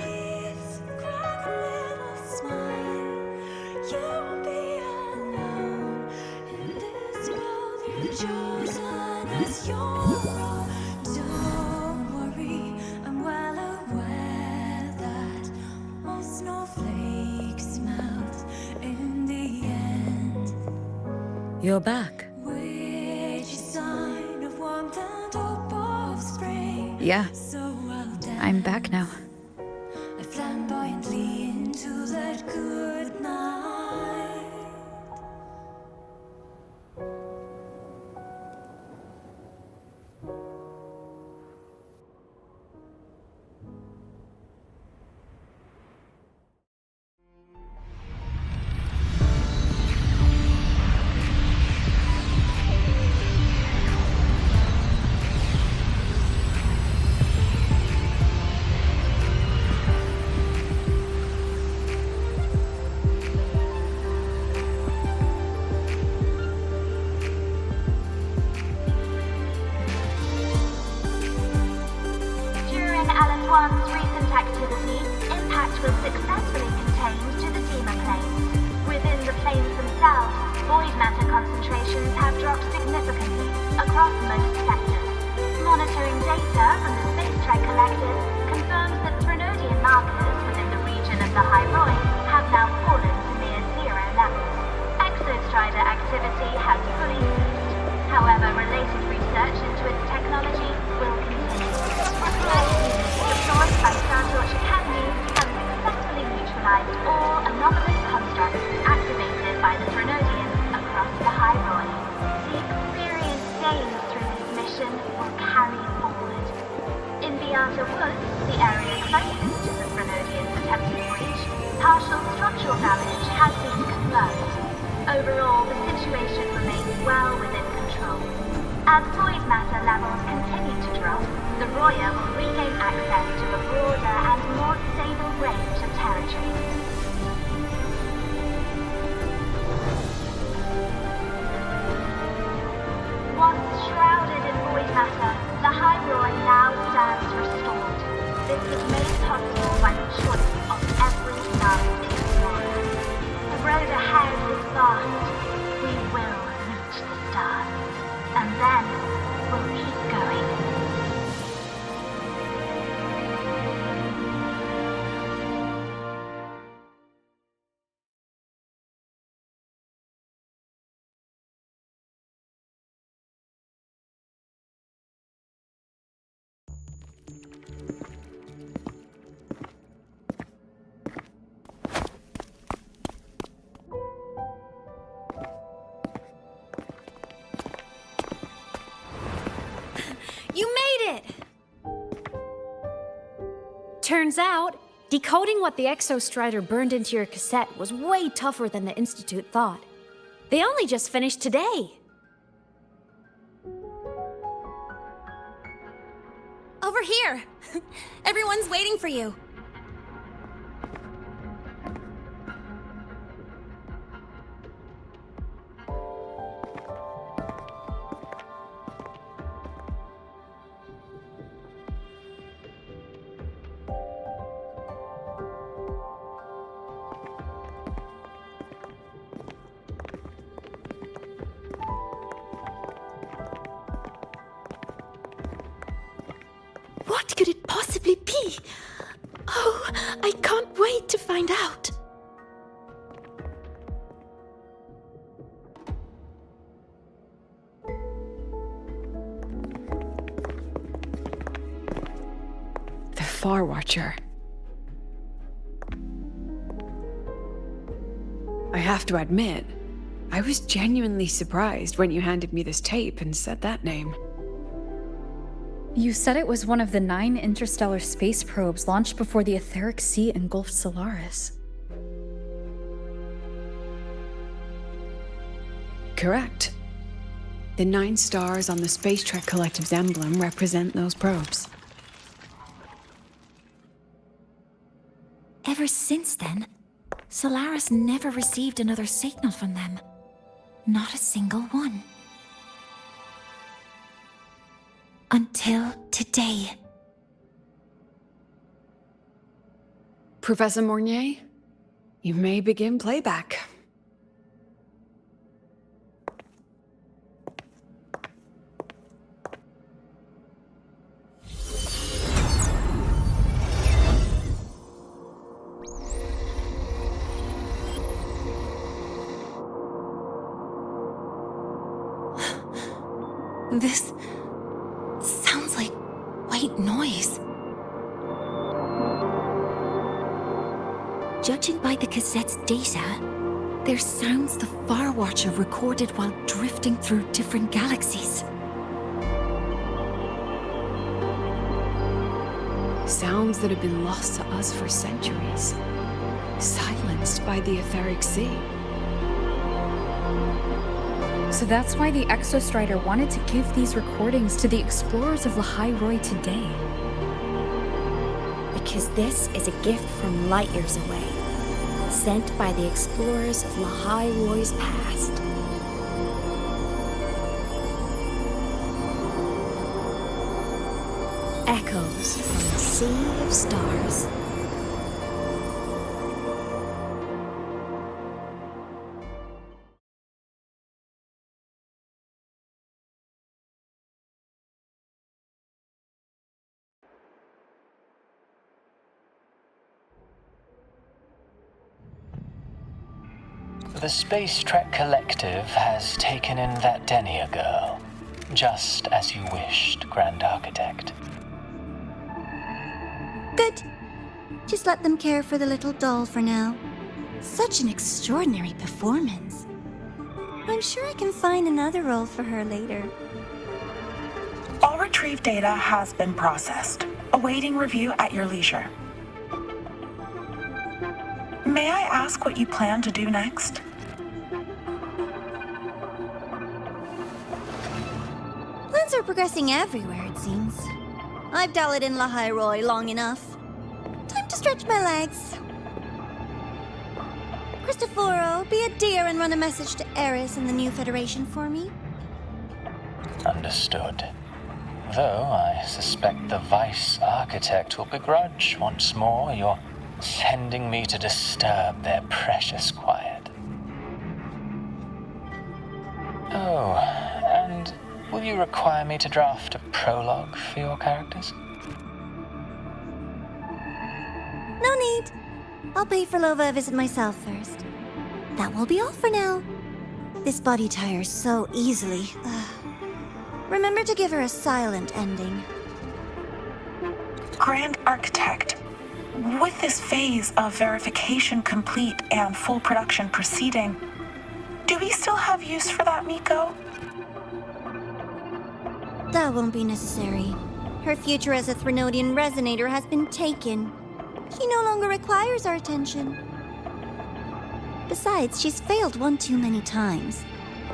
You're back. Yeah. I'm back now. One's recent activity, impact was successfully contained to the Dima planes. Within the planes themselves, void matter concentrations have dropped significantly across most sectors. Monitoring data from the space track collected confirms that Threnodian markers within the region of Lahai-Roi have now fallen to near zero levels. Exostrider activity has fully ceased. However, related research into its technology will continue. Deployed by Starlights Academy have successfully neutralized all anomalous constructs activated by the Threnodians across Lahai-Roi. The experience gained through this mission will carry forward. In the Outer Woods, the area closest to the Threnodians' attempted breach, partial structural damage has been confirmed. Overall, the situation remains well within control. As void matter levels continue to drop, the Roya will regain access to a broader and more stable range of territory. Once shrouded in void matter, Lahai-Roi now stands restored. This was made possible by the choice of every last explorer. The road ahead is vast. We will reach the stars. And then, we'll keep going. You made it! Turns out, decoding what the Exostrider burned into your cassette was way tougher than the Institute thought. They only just finished today. Over here! Everyone's waiting for you. What could it possibly be? Oh, I can't wait to find out. The Far Watcher. I have to admit, I was genuinely surprised when you handed me this tape and said that name. You said it was one of the 9 interstellar space probes launched before the etheric sea engulfed Solaris. Correct. The 9 stars on the Space Trek Collective's emblem represent those probes. Ever since then, Solaris never received another signal from them. Not a single one. Until today. Professor Mornier, you may begin playback. This sounds like white noise. Judging by the cassette's data, they're sounds the Far Watcher recorded while drifting through different galaxies. Sounds that have been lost to us for centuries. Silenced by the etheric sea. So that's why the Exostrider wanted to give these recordings to the explorers of Lahai-Roi today. Because this is a gift from light years away, sent by the explorers of Lahai-Roi's past. Echoes from a sea of stars. The Space Trek Collective has taken in that Denia girl, just as you wished, Grand Architect. Good. Just let them care for the little doll for now. Such an extraordinary performance. I'm sure I can find another role for her later. All retrieved data has been processed, awaiting review at your leisure. May I ask what you plan to do next? Plans are progressing everywhere, it seems. I've dallied in Lahai-Roi long enough. Time to stretch my legs. Cristoforo, be a dear and run a message to Eris and the new Federation for me. Understood. Though I suspect the Vice Architect will begrudge once more your sending me to disturb their precious quiet. Oh, and will you require me to draft a prologue for your characters? No need. I'll pay for Lova a visit myself first. That will be all for now. This body tires so easily. Remember to give her a silent ending. Grand Architect, with this phase of verification complete and full production proceeding, do we still have use for that Miko? That won't be necessary. Her future as a Threnodian resonator has been taken. She no longer requires our attention. Besides, she's failed one too many times,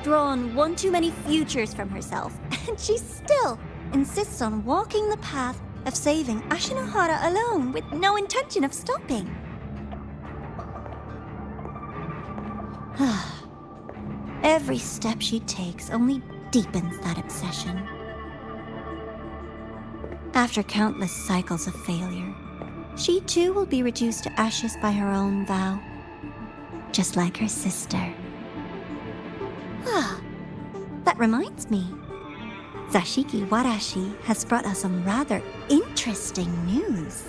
drawn one too many futures from herself, and she still insists on walking the path of saving Ashinohara alone with no intention of stopping. Every step she takes only deepens that obsession. After countless cycles of failure, she too will be reduced to ashes by her own vow, just like her sister. That reminds me. Zashiki Warashi has brought us some rather interesting news.